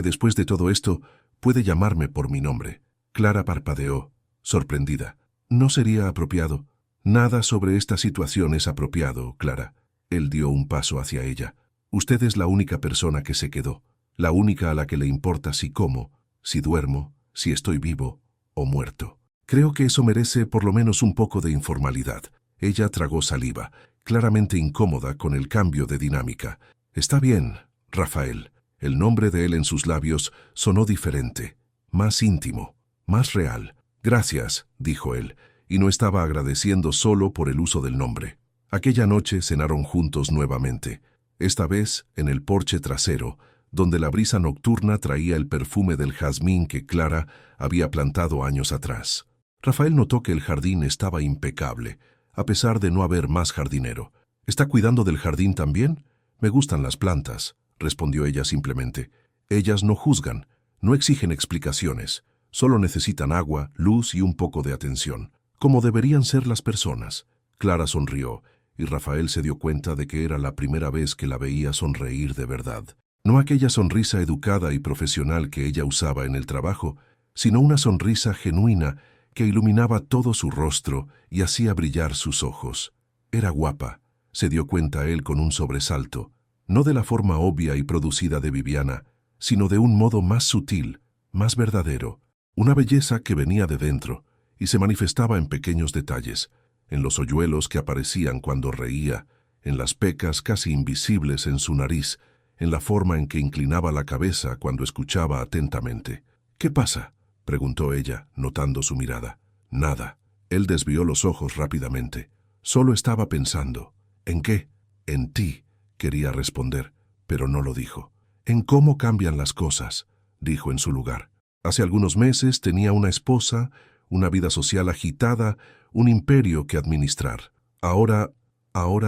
después de todo esto, puede llamarme por mi nombre. Clara parpadeó, sorprendida. No sería apropiado. Nada sobre esta situación es apropiado, Clara. Él dio un paso hacia ella. Usted es la única persona que se quedó, la única a la que le importa si como, si duermo, si estoy vivo o muerto. Creo que eso merece por lo menos un poco de informalidad. Ella tragó saliva, claramente incómoda con el cambio de dinámica. Está bien, Rafael. El nombre de él en sus labios sonó diferente, más íntimo, más real. Gracias, dijo él, y no estaba agradeciendo solo por el uso del nombre. Aquella noche cenaron juntos nuevamente, esta vez en el porche trasero, donde la brisa nocturna traía el perfume del jazmín que Clara había plantado años atrás. Rafael notó que el jardín estaba impecable, a pesar de no haber más jardinero. ¿Está cuidando del jardín también? Me gustan las plantas, respondió ella simplemente. Ellas no juzgan, no exigen explicaciones, solo necesitan agua, luz y un poco de atención, como deberían ser las personas. Clara sonrió, y Rafael se dio cuenta de que era la primera vez que la veía sonreír de verdad. No aquella sonrisa educada y profesional que ella usaba en el trabajo, sino una sonrisa genuina que iluminaba todo su rostro y hacía brillar sus ojos. Era guapa, se dio cuenta él con un sobresalto, no de la forma obvia y producida de Viviana, sino de un modo más sutil, más verdadero, una belleza que venía de dentro y se manifestaba en pequeños detalles, en los hoyuelos que aparecían cuando reía, en las pecas casi invisibles en su nariz, en la forma en que inclinaba la cabeza cuando escuchaba atentamente. «¿Qué pasa?», preguntó ella, notando su mirada. «Nada». Él desvió los ojos rápidamente. Solo estaba pensando. «¿En qué?». «En ti», quería responder, pero no lo dijo. «En cómo cambian las cosas», dijo en su lugar. Hace algunos meses tenía una esposa, una vida social agitada, un imperio que administrar. Ahora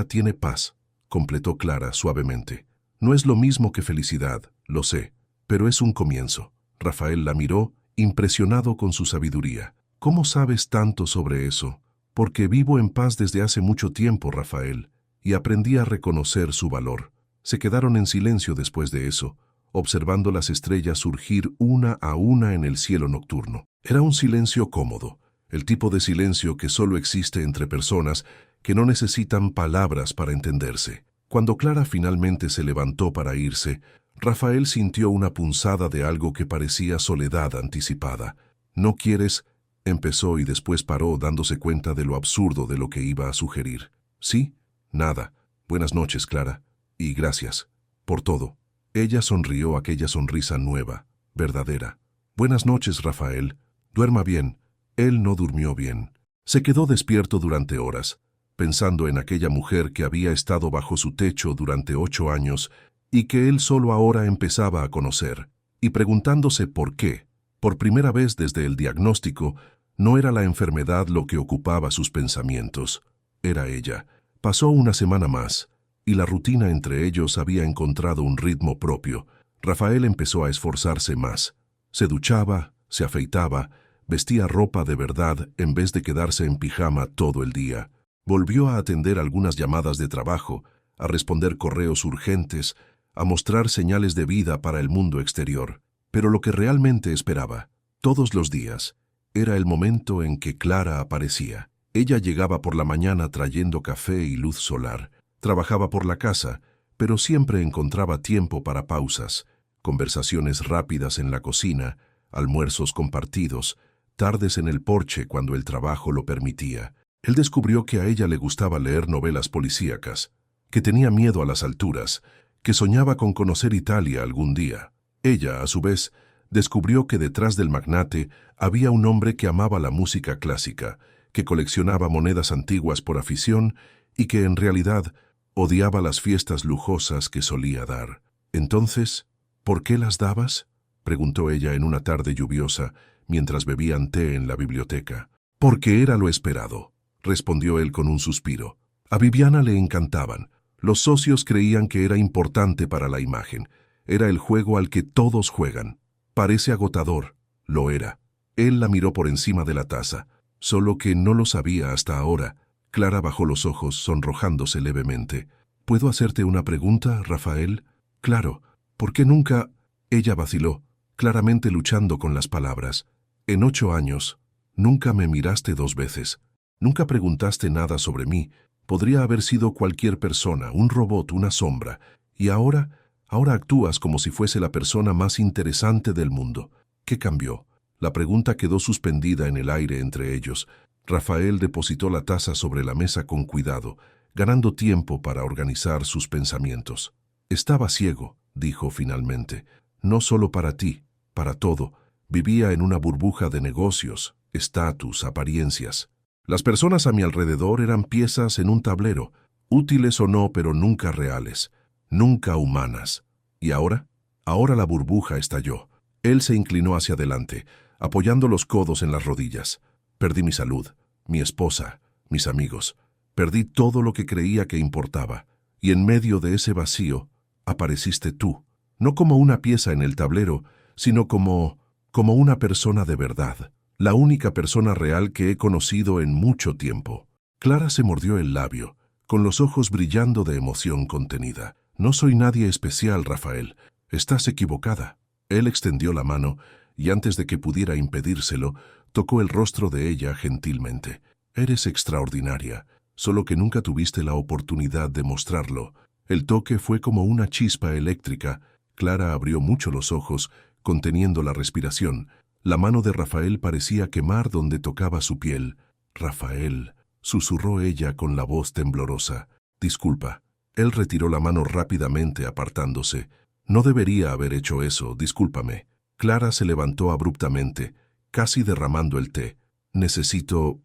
tiene paz», completó Clara suavemente. «No es lo mismo que felicidad, lo sé, pero es un comienzo». Rafael la miró, impresionado con su sabiduría. ¿Cómo sabes tanto sobre eso? Porque vivo en paz desde hace mucho tiempo, Rafael, y aprendí a reconocer su valor. Se quedaron en silencio después de eso, observando las estrellas surgir una a una en el cielo nocturno. Era un silencio cómodo, el tipo de silencio que solo existe entre personas que no necesitan palabras para entenderse. Cuando Clara finalmente se levantó para irse, Rafael sintió una punzada de algo que parecía soledad anticipada. «¿No quieres?», empezó y después paró dándose cuenta de lo absurdo de lo que iba a sugerir. «¿Sí? Nada. Buenas noches, Clara. Y gracias. Por todo». Ella sonrió aquella sonrisa nueva, verdadera. «Buenas noches, Rafael. Duerma bien». Él no durmió bien. Se quedó despierto durante horas, pensando en aquella mujer que había estado bajo su techo durante 8 años y que él solo ahora empezaba a conocer, y preguntándose por qué. Por primera vez desde el diagnóstico, no era la enfermedad lo que ocupaba sus pensamientos, era ella. Pasó una semana más, y la rutina entre ellos había encontrado un ritmo propio. Rafael empezó a esforzarse más. Se duchaba, se afeitaba, vestía ropa de verdad en vez de quedarse en pijama todo el día. Volvió a atender algunas llamadas de trabajo, a responder correos urgentes, a mostrar señales de vida para el mundo exterior. Pero lo que realmente esperaba, todos los días, era el momento en que Clara aparecía. Ella llegaba por la mañana trayendo café y luz solar. Trabajaba por la casa, pero siempre encontraba tiempo para pausas, conversaciones rápidas en la cocina, almuerzos compartidos, tardes en el porche cuando el trabajo lo permitía. Él descubrió que a ella le gustaba leer novelas policíacas, que tenía miedo a las alturas, que soñaba con conocer Italia algún día. Ella, a su vez, descubrió que detrás del magnate había un hombre que amaba la música clásica, que coleccionaba monedas antiguas por afición y que en realidad odiaba las fiestas lujosas que solía dar. Entonces, ¿por qué las dabas?, preguntó ella en una tarde lluviosa, mientras bebían té en la biblioteca. «Porque era lo esperado», respondió él con un suspiro. A Viviana le encantaban. Los socios creían que era importante para la imagen. Era el juego al que todos juegan. Parece agotador. Lo era. Él la miró por encima de la taza, solo que no lo sabía hasta ahora. Clara bajó los ojos, sonrojándose levemente. «¿Puedo hacerte una pregunta, Rafael?» «Claro. ¿Por qué nunca...?» Ella vaciló, claramente luchando con las palabras. «En 8 años, nunca me miraste 2 veces. Nunca preguntaste nada sobre mí. Podría haber sido cualquier persona, un robot, una sombra. Y ahora actúas como si fuese la persona más interesante del mundo. ¿Qué cambió?». La pregunta quedó suspendida en el aire entre ellos. Rafael depositó la taza sobre la mesa con cuidado, ganando tiempo para organizar sus pensamientos. «Estaba ciego», dijo finalmente. «No solo para ti, para todo. Vivía en una burbuja de negocios, estatus, apariencias. Las personas a mi alrededor eran piezas en un tablero, útiles o no, pero nunca reales, nunca humanas. ¿Y ahora? Ahora la burbuja estalló». Él se inclinó hacia adelante, apoyando los codos en las rodillas. «Perdí mi salud, mi esposa, mis amigos. Perdí todo lo que creía que importaba. Y en medio de ese vacío, apareciste tú. No como una pieza en el tablero, sino como una persona de verdad. La única persona real que he conocido en mucho tiempo». Clara se mordió el labio, con los ojos brillando de emoción contenida. «No soy nadie especial, Rafael. Estás equivocada». Él extendió la mano y antes de que pudiera impedírselo, tocó el rostro de ella gentilmente. «Eres extraordinaria, solo que nunca tuviste la oportunidad de mostrarlo». El toque fue como una chispa eléctrica. Clara abrió mucho los ojos, conteniendo la respiración. La mano de Rafael parecía quemar donde tocaba su piel. «Rafael», susurró ella con la voz temblorosa. «Disculpa». Él retiró la mano rápidamente, apartándose. «No debería haber hecho eso, discúlpame». Clara se levantó abruptamente, casi derramando el té. Necesito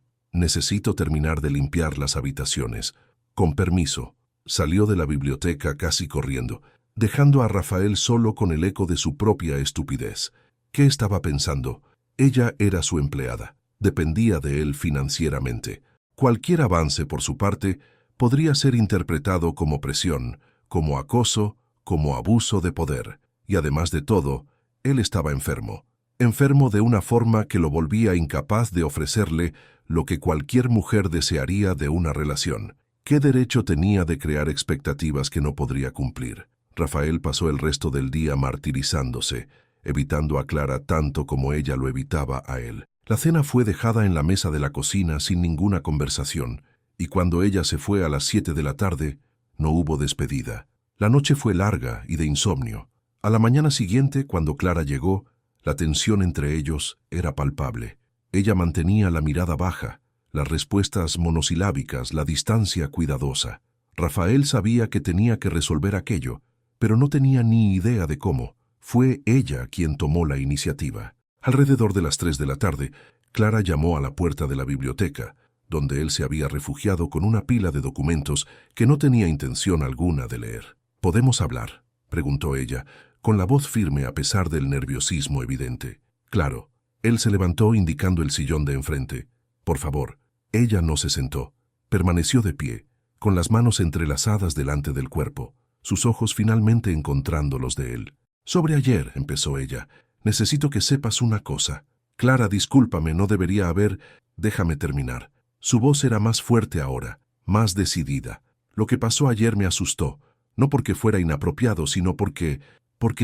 terminar de limpiar las habitaciones. Con permiso». Salió de la biblioteca casi corriendo, dejando a Rafael solo con el eco de su propia estupidez. ¿Qué estaba pensando? Ella era su empleada, dependía de él financieramente. Cualquier avance por su parte podría ser interpretado como presión, como acoso, como abuso de poder. Y además de todo, él estaba enfermo. enfermo de una forma que lo volvía incapaz de ofrecerle lo que cualquier mujer desearía de una relación. ¿Qué derecho tenía de crear expectativas que no podría cumplir? Rafael pasó el resto del día martirizándose, evitando a Clara tanto como ella lo evitaba a él. La cena fue dejada en la mesa de la cocina sin ninguna conversación, y cuando ella se fue a las 7 de la tarde, no hubo despedida. La noche fue larga y de insomnio. A la mañana siguiente, cuando Clara llegó, la tensión entre ellos era palpable. Ella mantenía la mirada baja, las respuestas monosilábicas, la distancia cuidadosa. Rafael sabía que tenía que resolver aquello, pero no tenía ni idea de cómo. Fue ella quien tomó la iniciativa. Alrededor de las 3 de la tarde, Clara llamó a la puerta de la biblioteca, donde él se había refugiado con una pila de documentos que no tenía intención alguna de leer. «¿Podemos hablar?», preguntó ella, con la voz firme a pesar del nerviosismo evidente. «Claro». Él se levantó indicando el sillón de enfrente. «Por favor». Ella no se sentó. Permaneció de pie, con las manos entrelazadas delante del cuerpo, sus ojos finalmente encontrando los de él. «Sobre ayer», empezó ella, «necesito que sepas una cosa». «Clara, discúlpame, no debería haber...» «Déjame terminar». Su voz era más fuerte ahora, más decidida. «Lo que pasó ayer me asustó, no porque fuera inapropiado, sino porque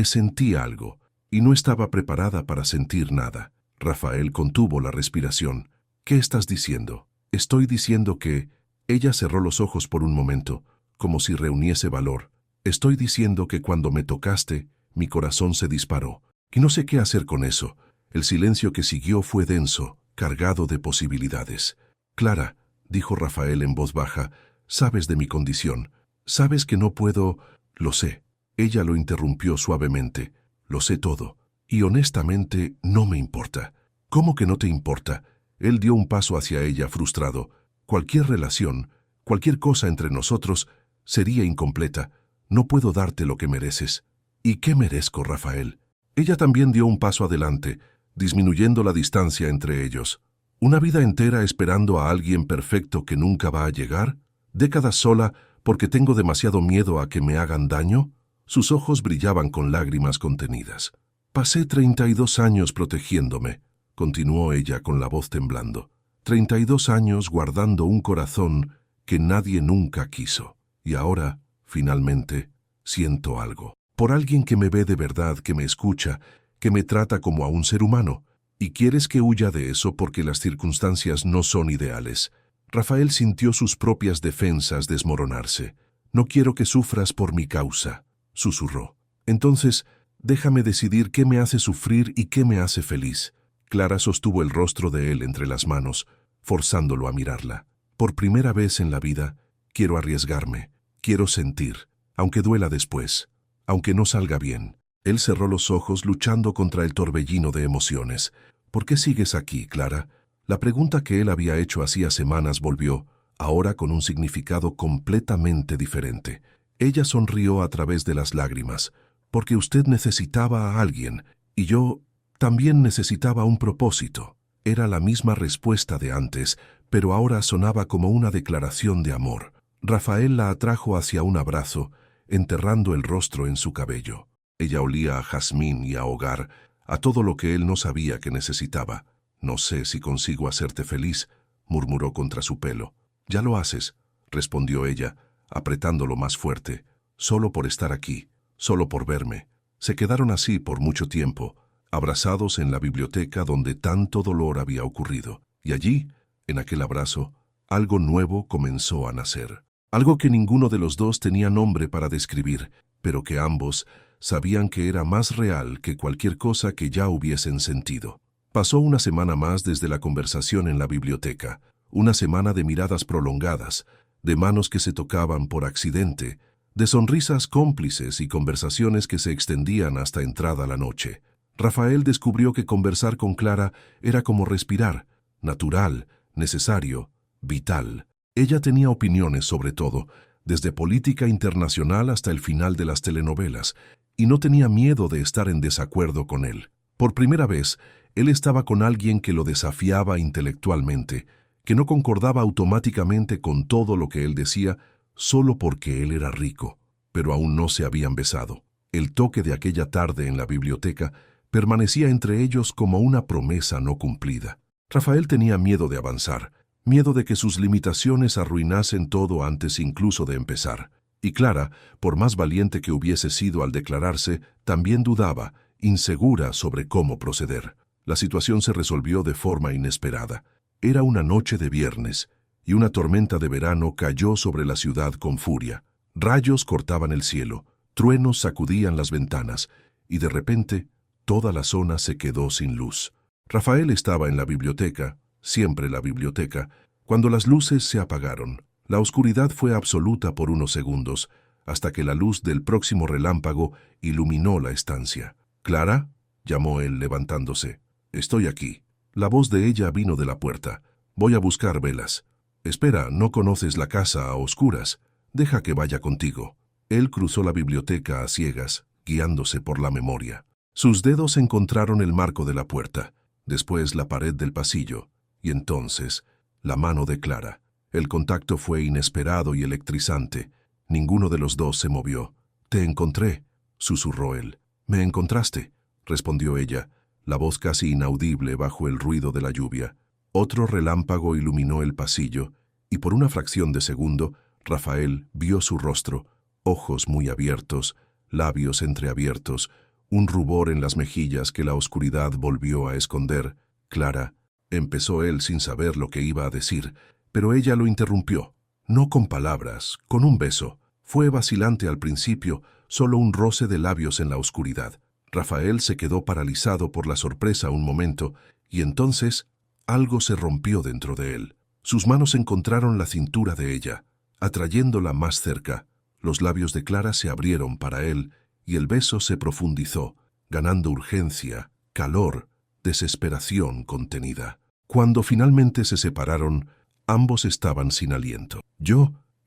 sentí algo, y no estaba preparada para sentir nada». Rafael contuvo la respiración. «¿Qué estás diciendo?» «Estoy diciendo que...» Ella cerró los ojos por un momento, como si reuniese valor. «Estoy diciendo que cuando me tocaste, mi corazón se disparó, y no sé qué hacer con eso». El silencio que siguió fue denso, cargado de posibilidades. «Clara», dijo Rafael en voz baja, «sabes de mi condición. Sabes que no puedo...» «Lo sé». Ella lo interrumpió suavemente. «Lo sé todo. Y honestamente no me importa». «¿Cómo que no te importa?» Él dio un paso hacia ella frustrado. «Cualquier relación, cualquier cosa entre nosotros, sería incompleta. No puedo darte lo que mereces». «¿Y qué merezco, Rafael?» Ella también dio un paso adelante, disminuyendo la distancia entre ellos. ¿Una vida entera esperando a alguien perfecto que nunca va a llegar? ¿Décadas sola porque tengo demasiado miedo a que me hagan daño?» Sus ojos brillaban con lágrimas contenidas. «Pasé 32 años protegiéndome», continuó ella con la voz temblando. 32 años guardando un corazón que nadie nunca quiso. Y ahora, finalmente, siento algo. Por alguien que me ve de verdad, que me escucha, que me trata como a un ser humano. ¿Y quieres que huya de eso porque las circunstancias no son ideales?» Rafael sintió sus propias defensas desmoronarse. «No quiero que sufras por mi causa», susurró. «Entonces, déjame decidir qué me hace sufrir y qué me hace feliz». Clara sostuvo el rostro de él entre las manos, forzándolo a mirarla. «Por primera vez en la vida, quiero arriesgarme, quiero sentir, aunque duela después, aunque no salga bien». Él cerró los ojos luchando contra el torbellino de emociones. «¿Por qué sigues aquí, Clara?» La pregunta que él había hecho hacía semanas volvió, ahora con un significado completamente diferente. Ella sonrió a través de las lágrimas. «Porque usted necesitaba a alguien, y yo también necesitaba un propósito». Era la misma respuesta de antes, pero ahora sonaba como una declaración de amor. Rafael la atrajo hacia un abrazo, enterrando el rostro en su cabello. Ella olía a jazmín y a hogar, a todo lo que él no sabía que necesitaba. «No sé si consigo hacerte feliz», murmuró contra su pelo. «Ya lo haces», respondió ella, apretándolo más fuerte. «Solo por estar aquí, solo por verme». Se quedaron así por mucho tiempo, abrazados en la biblioteca donde tanto dolor había ocurrido. Y allí, en aquel abrazo, algo nuevo comenzó a nacer. Algo que ninguno de los dos tenía nombre para describir, pero que ambos sabían que era más real que cualquier cosa que ya hubiesen sentido. Pasó una semana más desde la conversación en la biblioteca, una semana de miradas prolongadas, de manos que se tocaban por accidente, de sonrisas cómplices y conversaciones que se extendían hasta entrada la noche. Rafael descubrió que conversar con Clara era como respirar, natural, necesario, vital. Ella tenía opiniones sobre todo, desde política internacional hasta el final de las telenovelas, y no tenía miedo de estar en desacuerdo con él. Por primera vez, él estaba con alguien que lo desafiaba intelectualmente, que no concordaba automáticamente con todo lo que él decía solo porque él era rico, pero aún no se habían besado. El toque de aquella tarde en la biblioteca permanecía entre ellos como una promesa no cumplida. Rafael tenía miedo de avanzar, miedo de que sus limitaciones arruinasen todo antes incluso de empezar. Y Clara, por más valiente que hubiese sido al declararse, también dudaba, insegura sobre cómo proceder. La situación se resolvió de forma inesperada. Era una noche de viernes, y una tormenta de verano cayó sobre la ciudad con furia. Rayos cortaban el cielo, truenos sacudían las ventanas, y de repente toda la zona se quedó sin luz. Rafael estaba en la biblioteca, siempre la biblioteca, cuando las luces se apagaron. La oscuridad fue absoluta por unos segundos, hasta que la luz del próximo relámpago iluminó la estancia. «¿Clara?», llamó él levantándose. «Estoy aquí». La voz de ella vino de la puerta. «Voy a buscar velas». «Espera, no conoces la casa a oscuras. Deja que vaya contigo». Él cruzó la biblioteca a ciegas, guiándose por la memoria. Sus dedos encontraron el marco de la puerta, después la pared del pasillo, y entonces la mano de Clara. El contacto fue inesperado y electrizante. Ninguno de los dos se movió. «Te encontré», susurró él. «¿Me encontraste?», respondió ella, la voz casi inaudible bajo el ruido de la lluvia. Otro relámpago iluminó el pasillo, y por una fracción de segundo, Rafael vio su rostro, ojos muy abiertos, labios entreabiertos, un rubor en las mejillas que la oscuridad volvió a esconder. «Clara», empezó él sin saber lo que iba a decir, pero ella lo interrumpió. No con palabras, con un beso. Fue vacilante al principio, solo un roce de labios en la oscuridad. Rafael se quedó paralizado por la sorpresa un momento, y entonces algo se rompió dentro de él. Sus manos encontraron la cintura de ella, atrayéndola más cerca. Los labios de Clara se abrieron para él, y el beso se profundizó, ganando urgencia, calor, desesperación contenida. Cuando finalmente se separaron, ambos estaban sin aliento.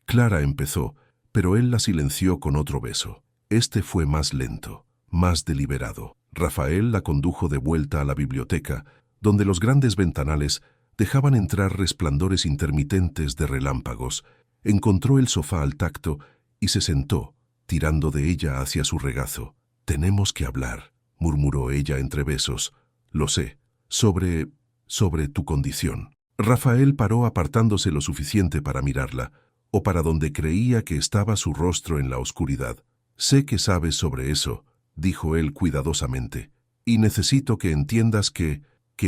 «Clara empezó, pero él la silenció con otro beso. Este fue más lento, más deliberado. Rafael la condujo de vuelta a la biblioteca, donde los grandes ventanales dejaban entrar resplandores intermitentes de relámpagos. Encontró el sofá al tacto y se sentó, tirando de ella hacia su regazo. «Tenemos que hablar», murmuró ella entre besos. «Lo sé, sobre tu condición». Rafael paró apartándose lo suficiente para mirarla, o para donde creía que estaba su rostro en la oscuridad. «Sé que sabes sobre eso», dijo él cuidadosamente, «y necesito que entiendas que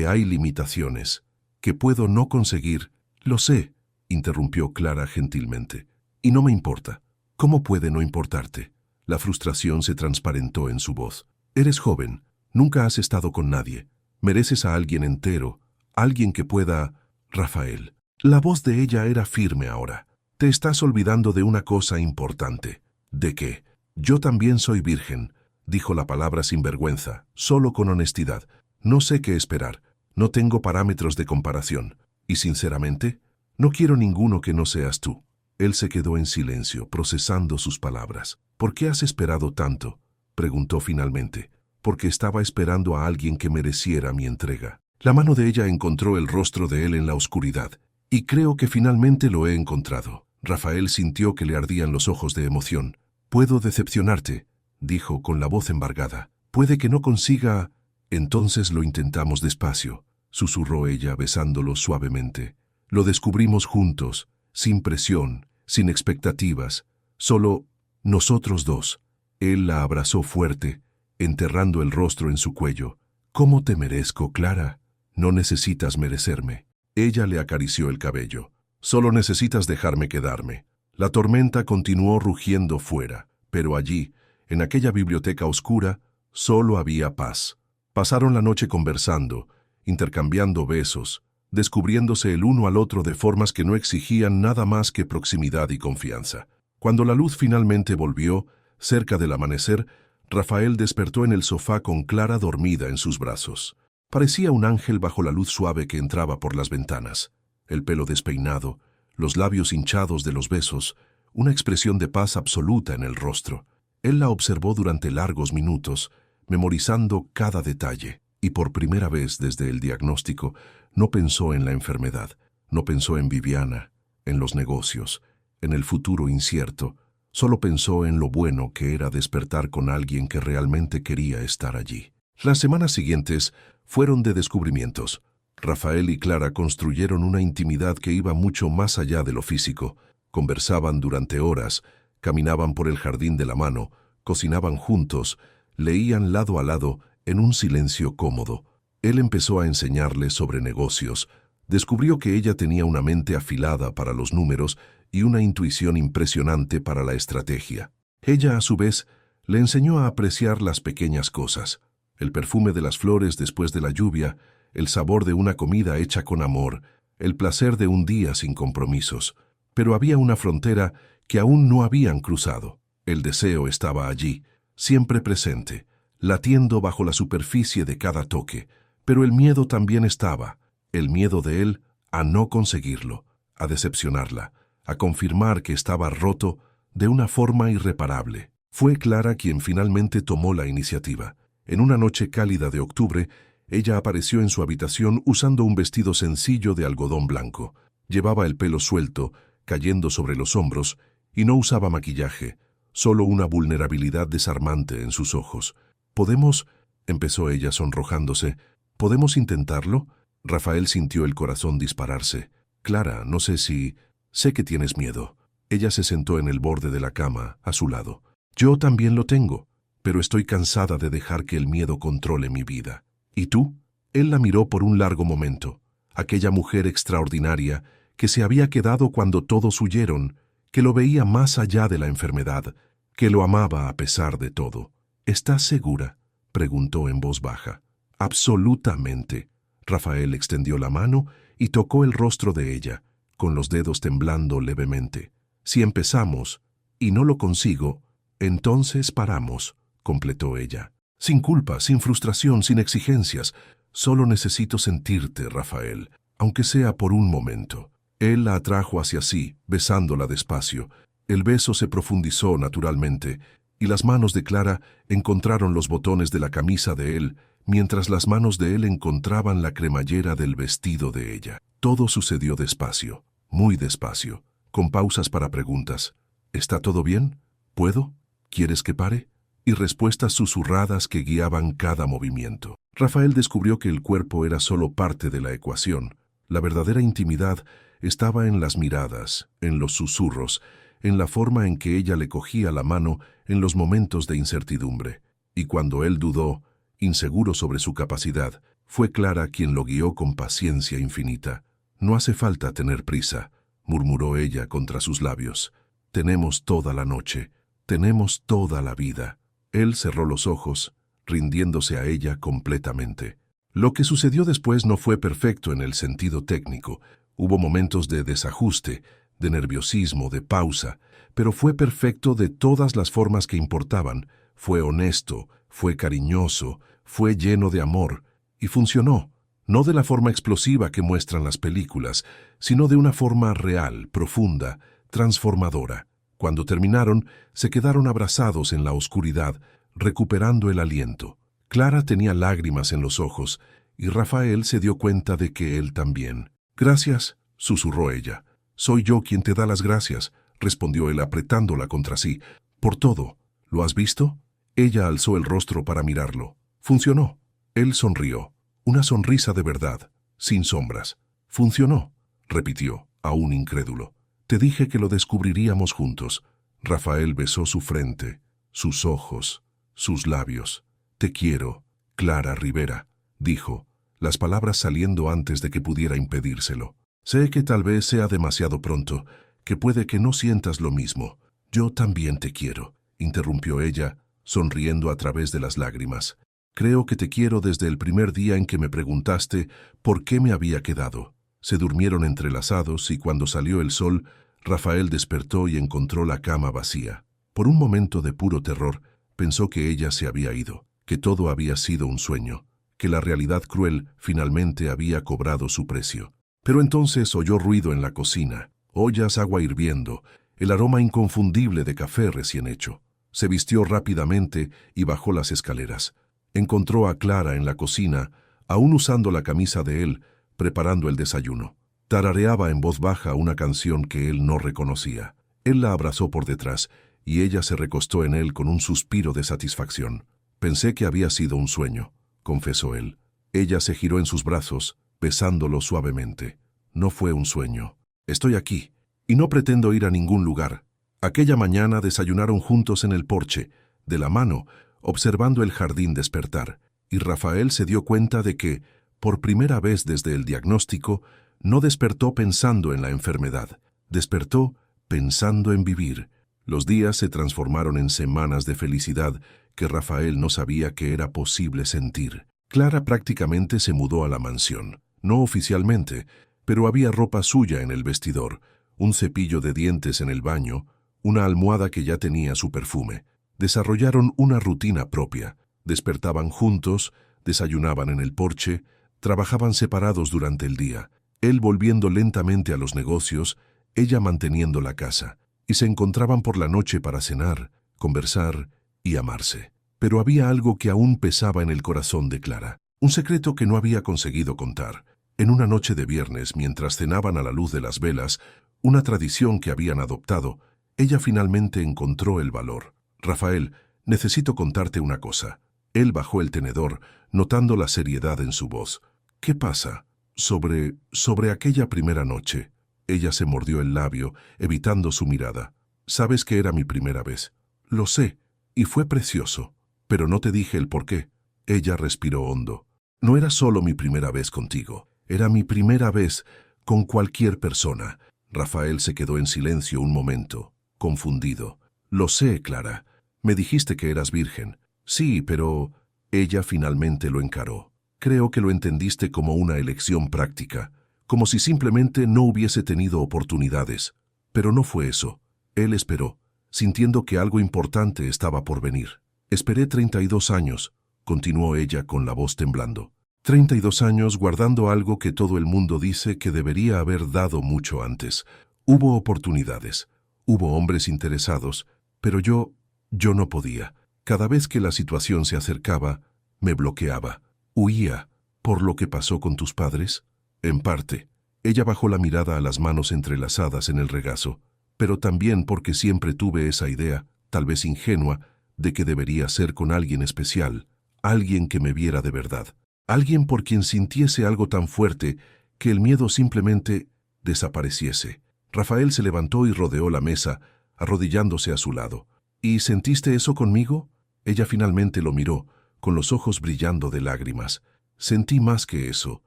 hay limitaciones, que puedo no conseguir». «Lo sé», interrumpió Clara gentilmente, «y no me importa». «¿Cómo puede no importarte?». La frustración se transparentó en su voz. «Eres joven, nunca has estado con nadie. Mereces a alguien entero, alguien que pueda...». «Rafael». La voz de ella era firme ahora. «Te estás olvidando de una cosa importante». «¿De qué?». «Yo también soy virgen», dijo la palabra sin vergüenza, solo con honestidad. «No sé qué esperar. No tengo parámetros de comparación. Y sinceramente, no quiero ninguno que no seas tú». Él se quedó en silencio, procesando sus palabras. «¿Por qué has esperado tanto?», preguntó finalmente. «Porque estaba esperando a alguien que mereciera mi entrega». La mano de ella encontró el rostro de él en la oscuridad. «Y creo que finalmente lo he encontrado». Rafael sintió que le ardían los ojos de emoción. «Puedo decepcionarte», dijo con la voz embargada. «Puede que no consiga...». «Entonces lo intentamos despacio», susurró ella besándolo suavemente. «Lo descubrimos juntos, sin presión, sin expectativas, solo nosotros dos». Él la abrazó fuerte, enterrando el rostro en su cuello. «¿Cómo te merezco, Clara? No necesitas merecerme». Ella le acarició el cabello. «Solo necesitas dejarme quedarme». La tormenta continuó rugiendo fuera, pero allí, en aquella biblioteca oscura, solo había paz. Pasaron la noche conversando, intercambiando besos, descubriéndose el uno al otro de formas que no exigían nada más que proximidad y confianza. Cuando la luz finalmente volvió, cerca del amanecer, Rafael despertó en el sofá con Clara dormida en sus brazos. Parecía un ángel bajo la luz suave que entraba por las ventanas. El pelo despeinado, los labios hinchados de los besos, una expresión de paz absoluta en el rostro. Él la observó durante largos minutos, memorizando cada detalle, y por primera vez desde el diagnóstico no pensó en la enfermedad, no pensó en Viviana, en los negocios, en el futuro incierto, solo pensó en lo bueno que era despertar con alguien que realmente quería estar allí. Las semanas siguientes fueron de descubrimientos. Rafael y Clara construyeron una intimidad que iba mucho más allá de lo físico. Conversaban durante horas, caminaban por el jardín de la mano, cocinaban juntos, leían lado a lado en un silencio cómodo. Él empezó a enseñarle sobre negocios. Descubrió que ella tenía una mente afilada para los números y una intuición impresionante para la estrategia. Ella, a su vez, le enseñó a apreciar las pequeñas cosas: el perfume de las flores después de la lluvia, el sabor de una comida hecha con amor, el placer de un día sin compromisos. Pero había una frontera que aún no habían cruzado. El deseo estaba allí, siempre presente, latiendo bajo la superficie de cada toque. Pero el miedo también estaba, el miedo de él a no conseguirlo, a decepcionarla, a confirmar que estaba roto de una forma irreparable. Fue Clara quien finalmente tomó la iniciativa. En una noche cálida de octubre, ella apareció en su habitación usando un vestido sencillo de algodón blanco. Llevaba el pelo suelto, cayendo sobre los hombros, y no usaba maquillaje, solo una vulnerabilidad desarmante en sus ojos. «¿Podemos?», empezó ella sonrojándose. «¿Podemos intentarlo?». Rafael sintió el corazón dispararse. «Clara, no sé si... Sé que tienes miedo». Ella se sentó en el borde de la cama, a su lado. «Yo también lo tengo, pero estoy cansada de dejar que el miedo controle mi vida». «¿Y tú?». Él la miró por un largo momento. Aquella mujer extraordinaria que se había quedado cuando todos huyeron, que lo veía más allá de la enfermedad, que lo amaba a pesar de todo. «¿Estás segura?», preguntó en voz baja. «Absolutamente». Rafael extendió la mano y tocó el rostro de ella, con los dedos temblando levemente. «Si empezamos y no lo consigo, entonces paramos», completó ella. «Sin culpa, sin frustración, sin exigencias. Solo necesito sentirte, Rafael, aunque sea por un momento». Él la atrajo hacia sí, besándola despacio. El beso se profundizó naturalmente, y las manos de Clara encontraron los botones de la camisa de él, mientras las manos de él encontraban la cremallera del vestido de ella. Todo sucedió despacio, muy despacio, con pausas para preguntas. «¿Está todo bien? ¿Puedo? ¿Quieres que pare?», y respuestas susurradas que guiaban cada movimiento. Rafael descubrió que el cuerpo era solo parte de la ecuación. La verdadera intimidad estaba en las miradas, en los susurros, en la forma en que ella le cogía la mano en los momentos de incertidumbre. Y cuando él dudó, inseguro sobre su capacidad, fue Clara quien lo guió con paciencia infinita. «No hace falta tener prisa», murmuró ella contra sus labios. «Tenemos toda la noche, tenemos toda la vida». Él cerró los ojos, rindiéndose a ella completamente. Lo que sucedió después no fue perfecto en el sentido técnico. Hubo momentos de desajuste, de nerviosismo, de pausa, pero fue perfecto de todas las formas que importaban. Fue honesto, fue cariñoso, fue lleno de amor, y funcionó, no de la forma explosiva que muestran las películas, sino de una forma real, profunda, transformadora. Cuando terminaron, se quedaron abrazados en la oscuridad, recuperando el aliento. Clara tenía lágrimas en los ojos, y Rafael se dio cuenta de que él también. «Gracias», susurró ella. «Soy yo quien te da las gracias», respondió él apretándola contra sí. «Por todo. ¿Lo has visto?». Ella alzó el rostro para mirarlo. «Funcionó». Él sonrió. Una sonrisa de verdad, sin sombras. «Funcionó», repitió, aún incrédulo. «Te dije que lo descubriríamos juntos». Rafael besó su frente, sus ojos, sus labios. «Te quiero, Clara Rivera», dijo, las palabras saliendo antes de que pudiera impedírselo. «Sé que tal vez sea demasiado pronto, que puede que no sientas lo mismo». «Yo también te quiero», interrumpió ella, sonriendo a través de las lágrimas. «Creo que te quiero desde el primer día en que me preguntaste por qué me había quedado». Se durmieron entrelazados y cuando salió el sol, Rafael despertó y encontró la cama vacía. Por un momento de puro terror, pensó que ella se había ido, que todo había sido un sueño, que la realidad cruel finalmente había cobrado su precio. Pero entonces oyó ruido en la cocina, ollas, agua hirviendo, el aroma inconfundible de café recién hecho. Se vistió rápidamente y bajó las escaleras. Encontró a Clara en la cocina, aún usando la camisa de él, preparando el desayuno. Tarareaba en voz baja una canción que él no reconocía. Él la abrazó por detrás y ella se recostó en él con un suspiro de satisfacción. «Pensé que había sido un sueño», confesó él. Ella se giró en sus brazos, besándolo suavemente. No fue un sueño. Estoy aquí, y no pretendo ir a ningún lugar. Aquella mañana desayunaron juntos en el porche, de la mano, observando el jardín despertar, y Rafael se dio cuenta de que, por primera vez desde el diagnóstico, no despertó pensando en la enfermedad, despertó pensando en vivir. Los días se transformaron en semanas de felicidad que Rafael no sabía que era posible sentir. Clara prácticamente se mudó a la mansión, no oficialmente, pero había ropa suya en el vestidor, un cepillo de dientes en el baño, una almohada que ya tenía su perfume. Desarrollaron una rutina propia, despertaban juntos, desayunaban en el porche, trabajaban separados durante el día, él volviendo lentamente a los negocios, ella manteniendo la casa, y se encontraban por la noche para cenar, conversar y amarse. Pero había algo que aún pesaba en el corazón de Clara, un secreto que no había conseguido contar. En una noche de viernes, mientras cenaban a la luz de las velas, una tradición que habían adoptado, ella finalmente encontró el valor. Rafael, necesito contarte una cosa. Él bajó el tenedor, notando la seriedad en su voz. ¿Qué pasa? Sobre aquella primera noche. Ella se mordió el labio, evitando su mirada. Sabes que era mi primera vez. Lo sé, y fue precioso. Pero no te dije el por qué. Ella respiró hondo. No era solo mi primera vez contigo. Era mi primera vez con cualquier persona. Rafael se quedó en silencio un momento, confundido. Lo sé, Clara. Me dijiste que eras virgen. Sí, pero... Ella finalmente lo encaró. Creo que lo entendiste como una elección práctica, como si simplemente no hubiese tenido oportunidades. Pero no fue eso. Él esperó, sintiendo que algo importante estaba por venir. Esperé 32 años, continuó ella con la voz temblando. 32 años guardando algo que todo el mundo dice que debería haber dado mucho antes. Hubo oportunidades, hubo hombres interesados, pero yo no podía. Cada vez que la situación se acercaba, me bloqueaba. Huía. ¿Por lo que pasó con tus padres? En parte. Ella bajó la mirada a las manos entrelazadas en el regazo, pero también porque siempre tuve esa idea, tal vez ingenua, de que debería ser con alguien especial, alguien que me viera de verdad, alguien por quien sintiese algo tan fuerte que el miedo simplemente desapareciese. Rafael se levantó y rodeó la mesa, arrodillándose a su lado. ¿Y sentiste eso conmigo? Ella finalmente lo miró, con los ojos brillando de lágrimas. Sentí más que eso.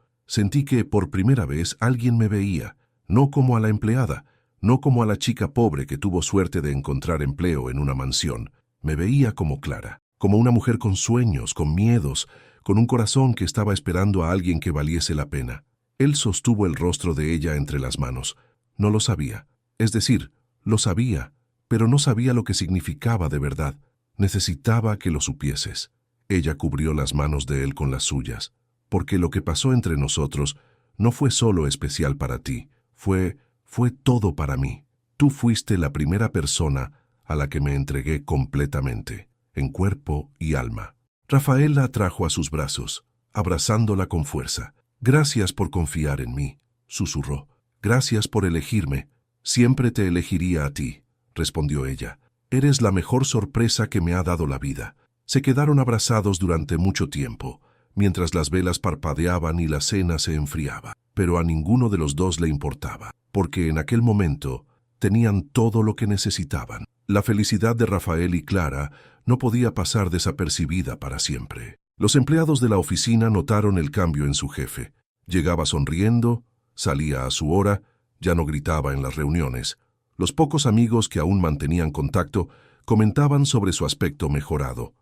Sentí que por primera vez alguien me veía, no como a la empleada, no como a la chica pobre que tuvo suerte de encontrar empleo en una mansión. Me veía como Clara, como una mujer con sueños, con miedos, con un corazón que estaba esperando a alguien que valiese la pena. Él sostuvo el rostro de ella entre las manos. No lo sabía. Es decir, lo sabía, pero no sabía lo que significaba de verdad. Necesitaba que lo supieses. Ella cubrió las manos de él con las suyas, porque lo que pasó entre nosotros no fue solo especial para ti, fue todo para mí. Tú fuiste la primera persona a la que me entregué completamente, en cuerpo y alma. Rafael la atrajo a sus brazos, abrazándola con fuerza. Gracias por confiar en mí, susurró. Gracias por elegirme. Siempre te elegiría a ti, respondió ella. Eres la mejor sorpresa que me ha dado la vida. Se quedaron abrazados durante mucho tiempo, mientras las velas parpadeaban y la cena se enfriaba. Pero a ninguno de los dos le importaba, porque en aquel momento tenían todo lo que necesitaban. La felicidad de Rafael y Clara no podía pasar desapercibida para siempre. Los empleados de la oficina notaron el cambio en su jefe. Llegaba sonriendo, salía a su hora, ya no gritaba en las reuniones. Los pocos amigos que aún mantenían contacto comentaban sobre su aspecto mejorado.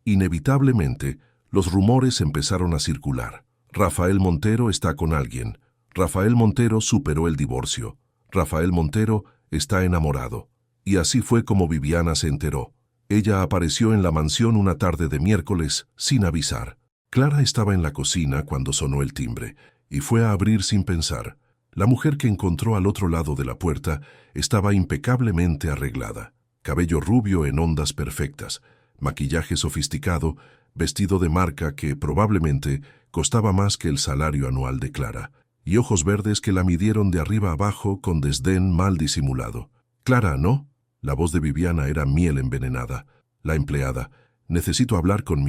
Inevitablemente, los rumores empezaron a circular. Rafael Montero está con alguien. Rafael Montero superó el divorcio. Rafael Montero está enamorado. Y así fue como Viviana se enteró. Ella apareció en la mansión una tarde de miércoles, sin avisar. Clara estaba en la cocina cuando sonó el timbre, y fue a abrir sin pensar. La mujer que encontró al otro lado de la puerta estaba impecablemente arreglada. Cabello rubio en ondas perfectas, maquillaje sofisticado, vestido de marca que probablemente costaba más que el salario anual de Clara, y ojos verdes que la midieron de arriba abajo con desdén mal disimulado. Clara, ¿no? La voz de Viviana era miel envenenada. La empleada. Necesito hablar con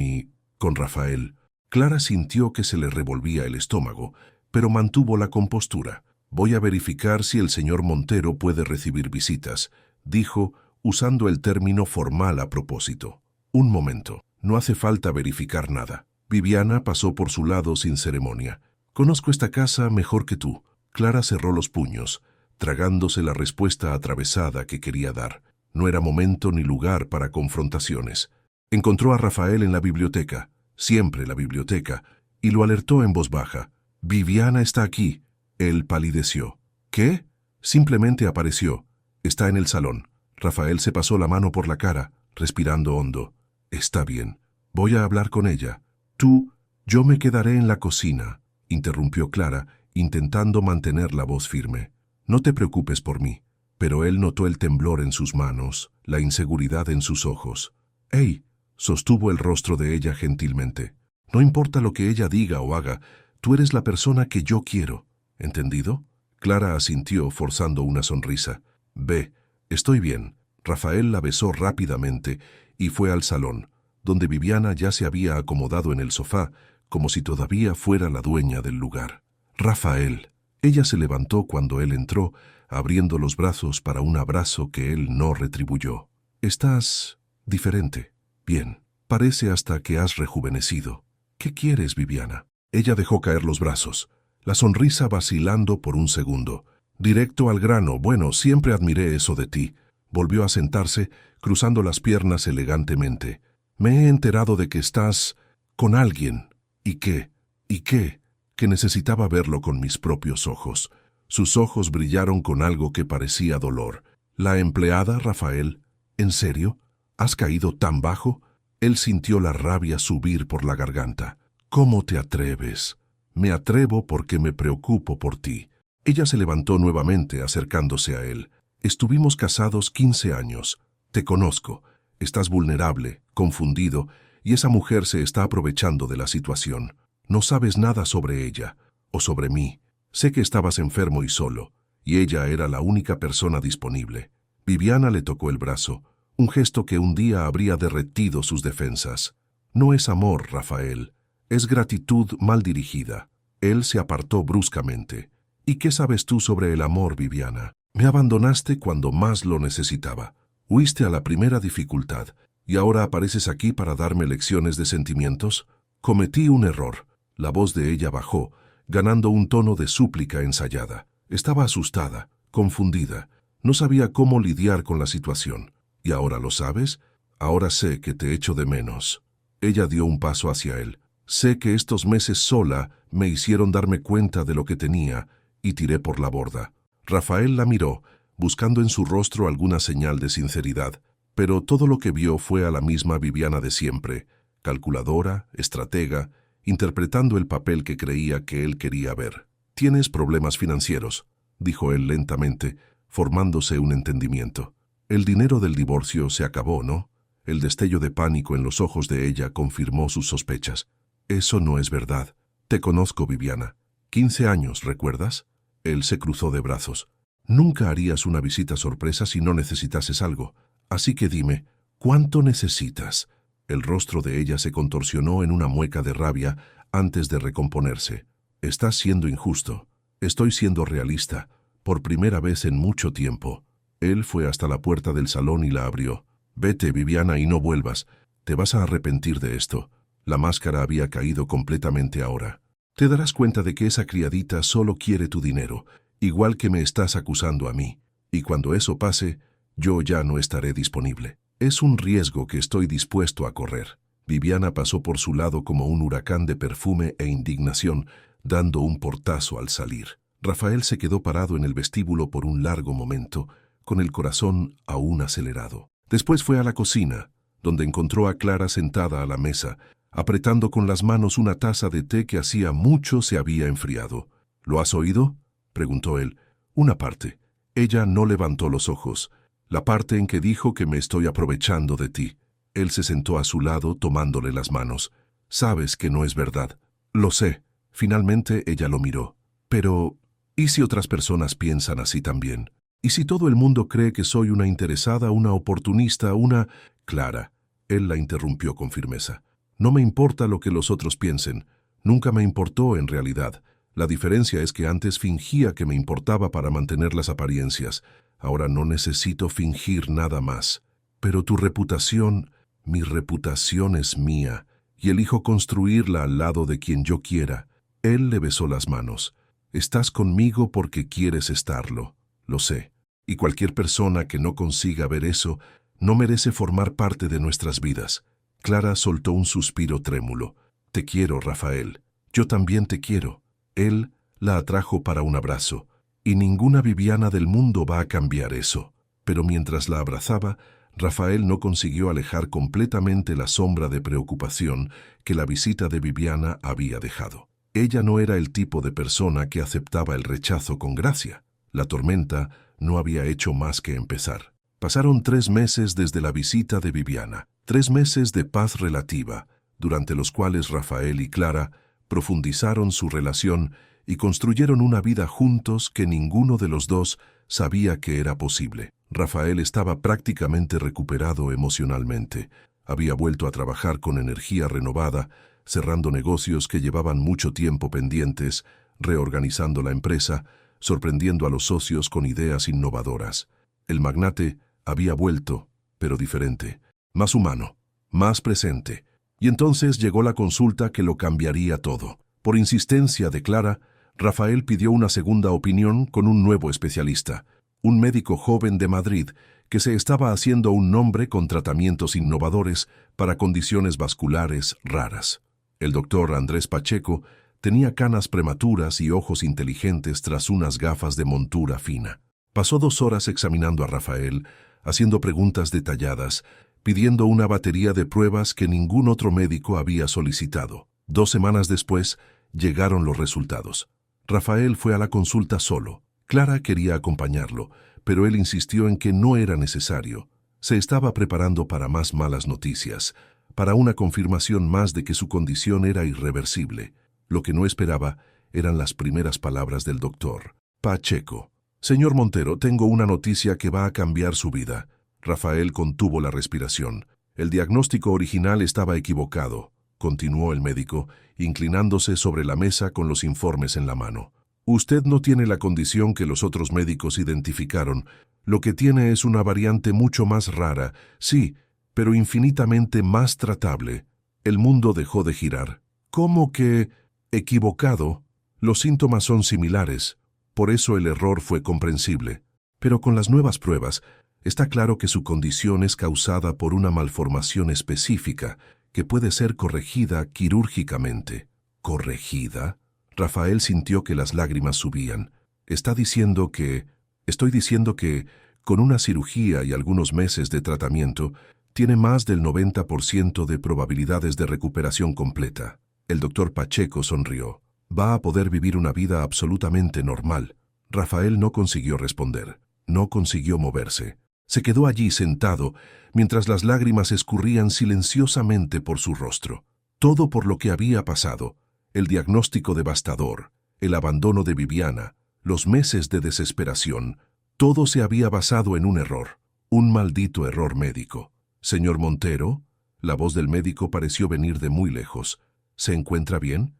Rafael. Clara sintió que se le revolvía el estómago, pero mantuvo la compostura. «Voy a verificar si el señor Montero puede recibir visitas», dijo, usando el término formal a propósito. «Un momento, no hace falta verificar nada». Viviana pasó por su lado sin ceremonia. «Conozco esta casa mejor que tú». Clara cerró los puños, tragándose la respuesta atravesada que quería dar. No era momento ni lugar para confrontaciones. Encontró a Rafael en la biblioteca, siempre la biblioteca, y lo alertó en voz baja. «Viviana está aquí». Él palideció. «¿Qué?» Simplemente apareció. «Está en el salón». Rafael se pasó la mano por la cara, respirando hondo. «Está bien. Voy a hablar con ella». «Yo me quedaré en la cocina», interrumpió Clara, intentando mantener la voz firme. «No te preocupes por mí». Pero él notó el temblor en sus manos, la inseguridad en sus ojos. «Hey», sostuvo el rostro de ella gentilmente. «No importa lo que ella diga o haga, tú eres la persona que yo quiero. ¿Entendido?» Clara asintió, forzando una sonrisa. «Ve, estoy bien». Rafael la besó rápidamente y fue al salón, donde Viviana ya se había acomodado en el sofá, como si todavía fuera la dueña del lugar. «Rafael». Ella se levantó cuando él entró, abriendo los brazos para un abrazo que él no retribuyó. «Estás diferente. Bien, parece hasta que has rejuvenecido. ¿Qué quieres, Viviana?» Ella dejó caer los brazos, la sonrisa vacilando por un segundo. Directo al grano. «Bueno, siempre admiré eso de ti». Volvió a sentarse, cruzando las piernas elegantemente. «Me he enterado de que estás con alguien. ¿Y qué? ¿Y qué?» Que necesitaba verlo con mis propios ojos. Sus ojos brillaron con algo que parecía dolor. «¿La empleada, Rafael? ¿En serio? ¿Has caído tan bajo?» Él sintió la rabia subir por la garganta. «¿Cómo te atreves?» «Me atrevo porque me preocupo por ti». Ella se levantó nuevamente, acercándose a él. «Estuvimos casados 15 años. Te conozco. Estás vulnerable, confundido, y esa mujer se está aprovechando de la situación. No sabes nada sobre ella, o sobre mí. Sé que estabas enfermo y solo, y ella era la única persona disponible». Viviana le tocó el brazo, un gesto que un día habría derretido sus defensas. «No es amor, Rafael. Es gratitud mal dirigida». Él se apartó bruscamente. «¿Y qué sabes tú sobre el amor, Viviana? Me abandonaste cuando más lo necesitaba. Huiste a la primera dificultad, y ahora apareces aquí para darme lecciones de sentimientos. Cometí un error». La voz de ella bajó, ganando un tono de súplica ensayada. Estaba asustada, confundida. No sabía cómo lidiar con la situación. «¿Y ahora lo sabes? Ahora sé que te echo de menos». Ella dio un paso hacia él. «Sé que estos meses sola me hicieron darme cuenta de lo que tenía y tiré por la borda». Rafael la miró, buscando en su rostro alguna señal de sinceridad, pero todo lo que vio fue a la misma Viviana de siempre, calculadora, estratega, interpretando el papel que creía que él quería ver. «Tienes problemas financieros», dijo él lentamente, formándose un entendimiento. «El dinero del divorcio se acabó, ¿no?» El destello de pánico en los ojos de ella confirmó sus sospechas. «Eso no es verdad. Te conozco, Viviana. 15 años, ¿recuerdas?» Él se cruzó de brazos. «Nunca harías una visita sorpresa si no necesitases algo. Así que dime, ¿cuánto necesitas?» El rostro de ella se contorsionó en una mueca de rabia antes de recomponerse. «Estás siendo injusto. Estoy siendo realista, por primera vez en mucho tiempo». Él fue hasta la puerta del salón y la abrió. «Vete, Viviana, y no vuelvas. Te vas a arrepentir de esto». La máscara había caído completamente ahora. «Te darás cuenta de que esa criadita solo quiere tu dinero, igual que me estás acusando a mí. Y cuando eso pase, yo ya no estaré disponible. Es un riesgo que estoy dispuesto a correr». Viviana pasó por su lado como un huracán de perfume e indignación, dando un portazo al salir. Rafael se quedó parado en el vestíbulo por un largo momento, con el corazón aún acelerado. Después fue a la cocina, donde encontró a Clara sentada a la mesa, apretando con las manos una taza de té que hacía mucho se había enfriado. «¿Lo has oído?», preguntó él. «Una parte». Ella no levantó los ojos. «La parte en que dijo que me estoy aprovechando de ti». Él se sentó a su lado, tomándole las manos. «Sabes que no es verdad». «Lo sé». Finalmente ella lo miró. «Pero, ¿y si otras personas piensan así también? ¿Y si todo el mundo cree que soy una interesada, una oportunista, una...?» «Clara», él la interrumpió con firmeza. No me importa lo que los otros piensen. Nunca me importó en realidad. La diferencia es que antes fingía que me importaba para mantener las apariencias. Ahora no necesito fingir nada más. Pero tu reputación, mi reputación es mía, y elijo construirla al lado de quien yo quiera. Él le besó las manos. Estás conmigo porque quieres estarlo. Lo sé. Y cualquier persona que no consiga ver eso no merece formar parte de nuestras vidas. Clara soltó un suspiro trémulo. Te quiero, Rafael. Yo también te quiero. Él la atrajo para un abrazo, y ninguna Viviana del mundo va a cambiar eso. Pero mientras la abrazaba, Rafael no consiguió alejar completamente la sombra de preocupación que la visita de Viviana había dejado. Ella no era el tipo de persona que aceptaba el rechazo con gracia. La tormenta no había hecho más que empezar. Pasaron 3 meses desde la visita de Viviana, 3 meses de paz relativa, durante los cuales Rafael y Clara profundizaron su relación y construyeron una vida juntos que ninguno de los dos sabía que era posible. Rafael estaba prácticamente recuperado emocionalmente. Había vuelto a trabajar con energía renovada, cerrando negocios que llevaban mucho tiempo pendientes, reorganizando la empresa, sorprendiendo a los socios con ideas innovadoras. El magnate había vuelto, pero diferente, más humano, más presente. Y entonces llegó la consulta que lo cambiaría todo. Por insistencia de Clara, Rafael pidió una segunda opinión con un nuevo especialista, un médico joven de Madrid que se estaba haciendo un nombre con tratamientos innovadores para condiciones vasculares raras. El doctor Andrés Pacheco tenía canas prematuras y ojos inteligentes tras unas gafas de montura fina. Pasó 2 horas examinando a Rafael, haciendo preguntas detalladas, pidiendo una batería de pruebas que ningún otro médico había solicitado. 2 semanas después, llegaron los resultados. Rafael fue a la consulta solo. Clara quería acompañarlo, pero él insistió en que no era necesario. Se estaba preparando para más malas noticias, para una confirmación más de que su condición era irreversible. Lo que no esperaba eran las primeras palabras del doctor Pacheco. Señor Montero, tengo una noticia que va a cambiar su vida. Rafael contuvo la respiración. El diagnóstico original estaba equivocado, continuó el médico, inclinándose sobre la mesa con los informes en la mano. Usted no tiene la condición que los otros médicos identificaron. Lo que tiene es una variante mucho más rara, sí, pero infinitamente más tratable. El mundo dejó de girar. ¿Cómo que equivocado? Los síntomas son similares, por eso el error fue comprensible. Pero con las nuevas pruebas, está claro que su condición es causada por una malformación específica que puede ser corregida quirúrgicamente. ¿Corregida? Rafael sintió que las lágrimas subían. Estoy diciendo que, con una cirugía y algunos meses de tratamiento, tiene más del 90% de probabilidades de recuperación completa. El doctor Pacheco sonrió. Va a poder vivir una vida absolutamente normal. Rafael no consiguió responder. No consiguió moverse. Se quedó allí sentado, mientras las lágrimas escurrían silenciosamente por su rostro. Todo por lo que había pasado, el diagnóstico devastador, el abandono de Viviana, los meses de desesperación, todo se había basado en un error, un maldito error médico. Señor Montero, la voz del médico pareció venir de muy lejos. ¿Se encuentra bien?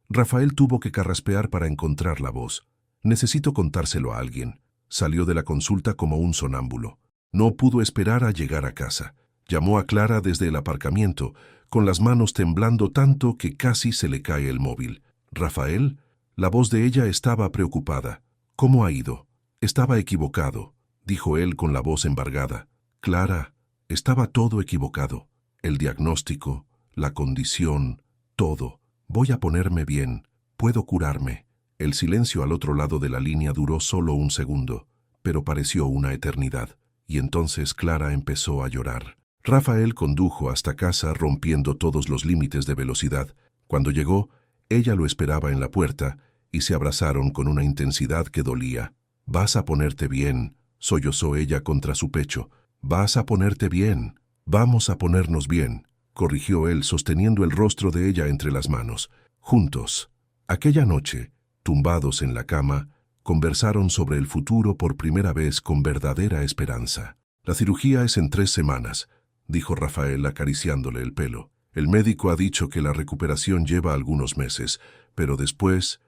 Rafael tuvo que carraspear para encontrar la voz. Necesito contárselo a alguien. Salió de la consulta como un sonámbulo. No pudo esperar a llegar a casa. Llamó a Clara desde el aparcamiento, con las manos temblando tanto que casi se le cae el móvil. ¿Rafael? La voz de ella estaba preocupada. ¿Cómo ha ido? Estaba equivocado, dijo él con la voz embargada. Clara, estaba todo equivocado. El diagnóstico, la condición, todo. Voy a ponerme bien. Puedo curarme. El silencio al otro lado de la línea duró solo un segundo, pero pareció una eternidad, y entonces Clara empezó a llorar. Rafael condujo hasta casa rompiendo todos los límites de velocidad. Cuando llegó, ella lo esperaba en la puerta y se abrazaron con una intensidad que dolía. «Vas a ponerte bien», sollozó ella contra su pecho. «Vas a ponerte bien. Vamos a ponernos bien», corrigió él sosteniendo el rostro de ella entre las manos. Juntos. Aquella noche, tumbados en la cama, conversaron sobre el futuro por primera vez con verdadera esperanza. «La cirugía es en 3 semanas», dijo Rafael acariciándole el pelo. El médico ha dicho que la recuperación lleva algunos meses, pero después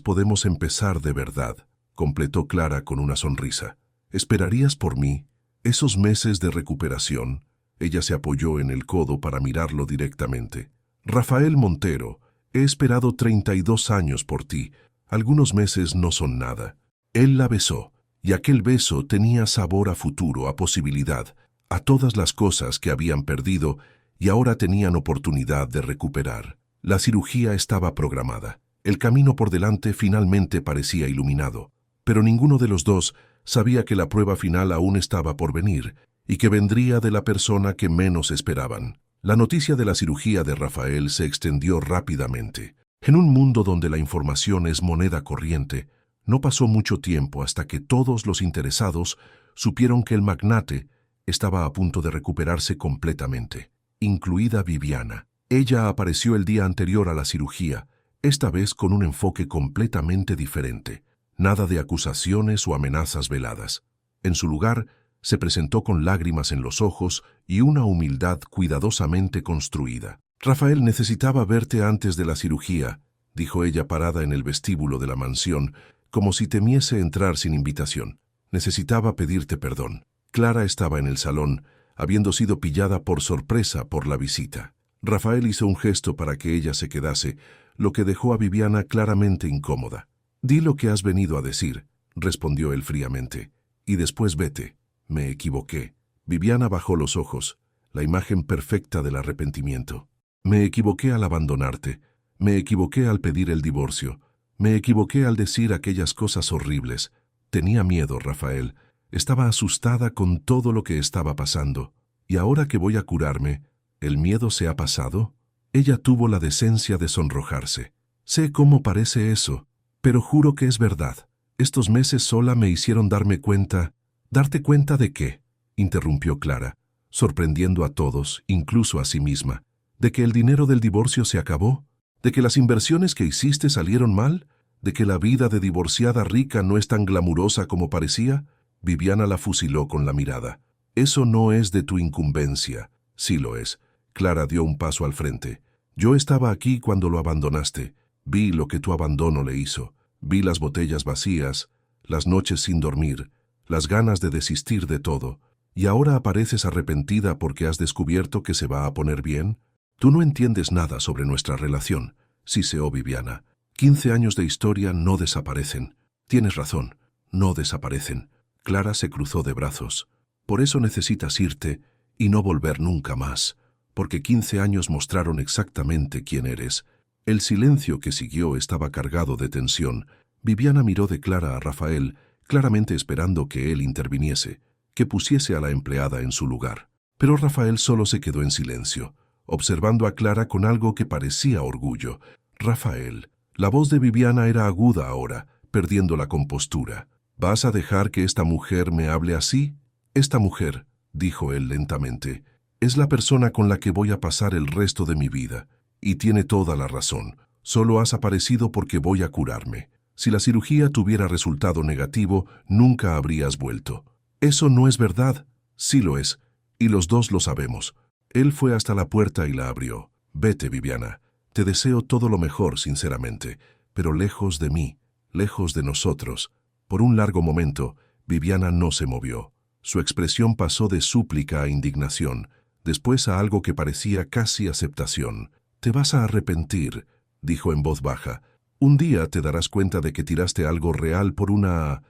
podemos empezar de verdad, completó Clara con una sonrisa. ¿Esperarías por mí esos meses de recuperación? Ella se apoyó en el codo para mirarlo directamente. Rafael Montero, he esperado 32 años por ti. Algunos meses no son nada. Él la besó, y aquel beso tenía sabor a futuro, a posibilidad, a todas las cosas que habían perdido y ahora tenían oportunidad de recuperar. La cirugía estaba programada. El camino por delante finalmente parecía iluminado, pero ninguno de los dos sabía que la prueba final aún estaba por venir y que vendría de la persona que menos esperaban. La noticia de la cirugía de Rafael se extendió rápidamente. En un mundo donde la información es moneda corriente, no pasó mucho tiempo hasta que todos los interesados supieron que el magnate estaba a punto de recuperarse completamente, incluida Viviana. Ella apareció el día anterior a la cirugía, esta vez con un enfoque completamente diferente. Nada de acusaciones o amenazas veladas. En su lugar, se presentó con lágrimas en los ojos y una humildad cuidadosamente construida. «Rafael necesitaba verte antes de la cirugía», dijo ella parada en el vestíbulo de la mansión, como si temiese entrar sin invitación. «Necesitaba pedirte perdón». Clara estaba en el salón, habiendo sido pillada por sorpresa por la visita. Rafael hizo un gesto para que ella se quedase, lo que dejó a Viviana claramente incómoda. «Di lo que has venido a decir», respondió él fríamente, «y después vete». «Me equivoqué». Viviana bajó los ojos, la imagen perfecta del arrepentimiento. «Me equivoqué al abandonarte. Me equivoqué al pedir el divorcio. Me equivoqué al decir aquellas cosas horribles. Tenía miedo, Rafael. Estaba asustada con todo lo que estaba pasando. Y ahora que voy a curarme, ¿el miedo se ha pasado?». Ella tuvo la decencia de sonrojarse. «Sé cómo parece eso, pero juro que es verdad. Estos meses sola me hicieron darme cuenta». «¿Darte cuenta de qué?», interrumpió Clara, sorprendiendo a todos, incluso a sí misma. «¿De que el dinero del divorcio se acabó? ¿De que las inversiones que hiciste salieron mal? ¿De que la vida de divorciada rica no es tan glamurosa como parecía?». Viviana la fusiló con la mirada. «Eso no es de tu incumbencia». «Sí lo es». Clara dio un paso al frente. «Yo estaba aquí cuando lo abandonaste. Vi lo que tu abandono le hizo. Vi las botellas vacías, las noches sin dormir, las ganas de desistir de todo. ¿Y ahora apareces arrepentida porque has descubierto que se va a poner bien? Tú no entiendes nada sobre nuestra relación», siseó Viviana. 15 años de historia no desaparecen. Tienes razón, no desaparecen. Clara se cruzó de brazos. «Por eso necesitas irte y no volver nunca más, porque 15 años mostraron exactamente quién eres». El silencio que siguió estaba cargado de tensión. Viviana miró de Clara a Rafael, claramente esperando que él interviniese, que pusiese a la empleada en su lugar. Pero Rafael solo se quedó en silencio, observando a Clara con algo que parecía orgullo. «Rafael». La voz de Viviana era aguda ahora, perdiendo la compostura. «¿Vas a dejar que esta mujer me hable así?». «Esta mujer», dijo él lentamente, «es la persona con la que voy a pasar el resto de mi vida. Y tiene toda la razón. Solo has aparecido porque voy a curarme. Si la cirugía tuviera resultado negativo, nunca habrías vuelto». «Eso no es verdad». «Sí lo es, y los dos lo sabemos». Él fue hasta la puerta y la abrió. «Vete, Viviana. Te deseo todo lo mejor, sinceramente, pero lejos de mí, lejos de nosotros». Por un largo momento, Viviana no se movió. Su expresión pasó de súplica a indignación, después a algo que parecía casi aceptación. «Te vas a arrepentir», dijo en voz baja. «Un día te darás cuenta de que tiraste algo real por una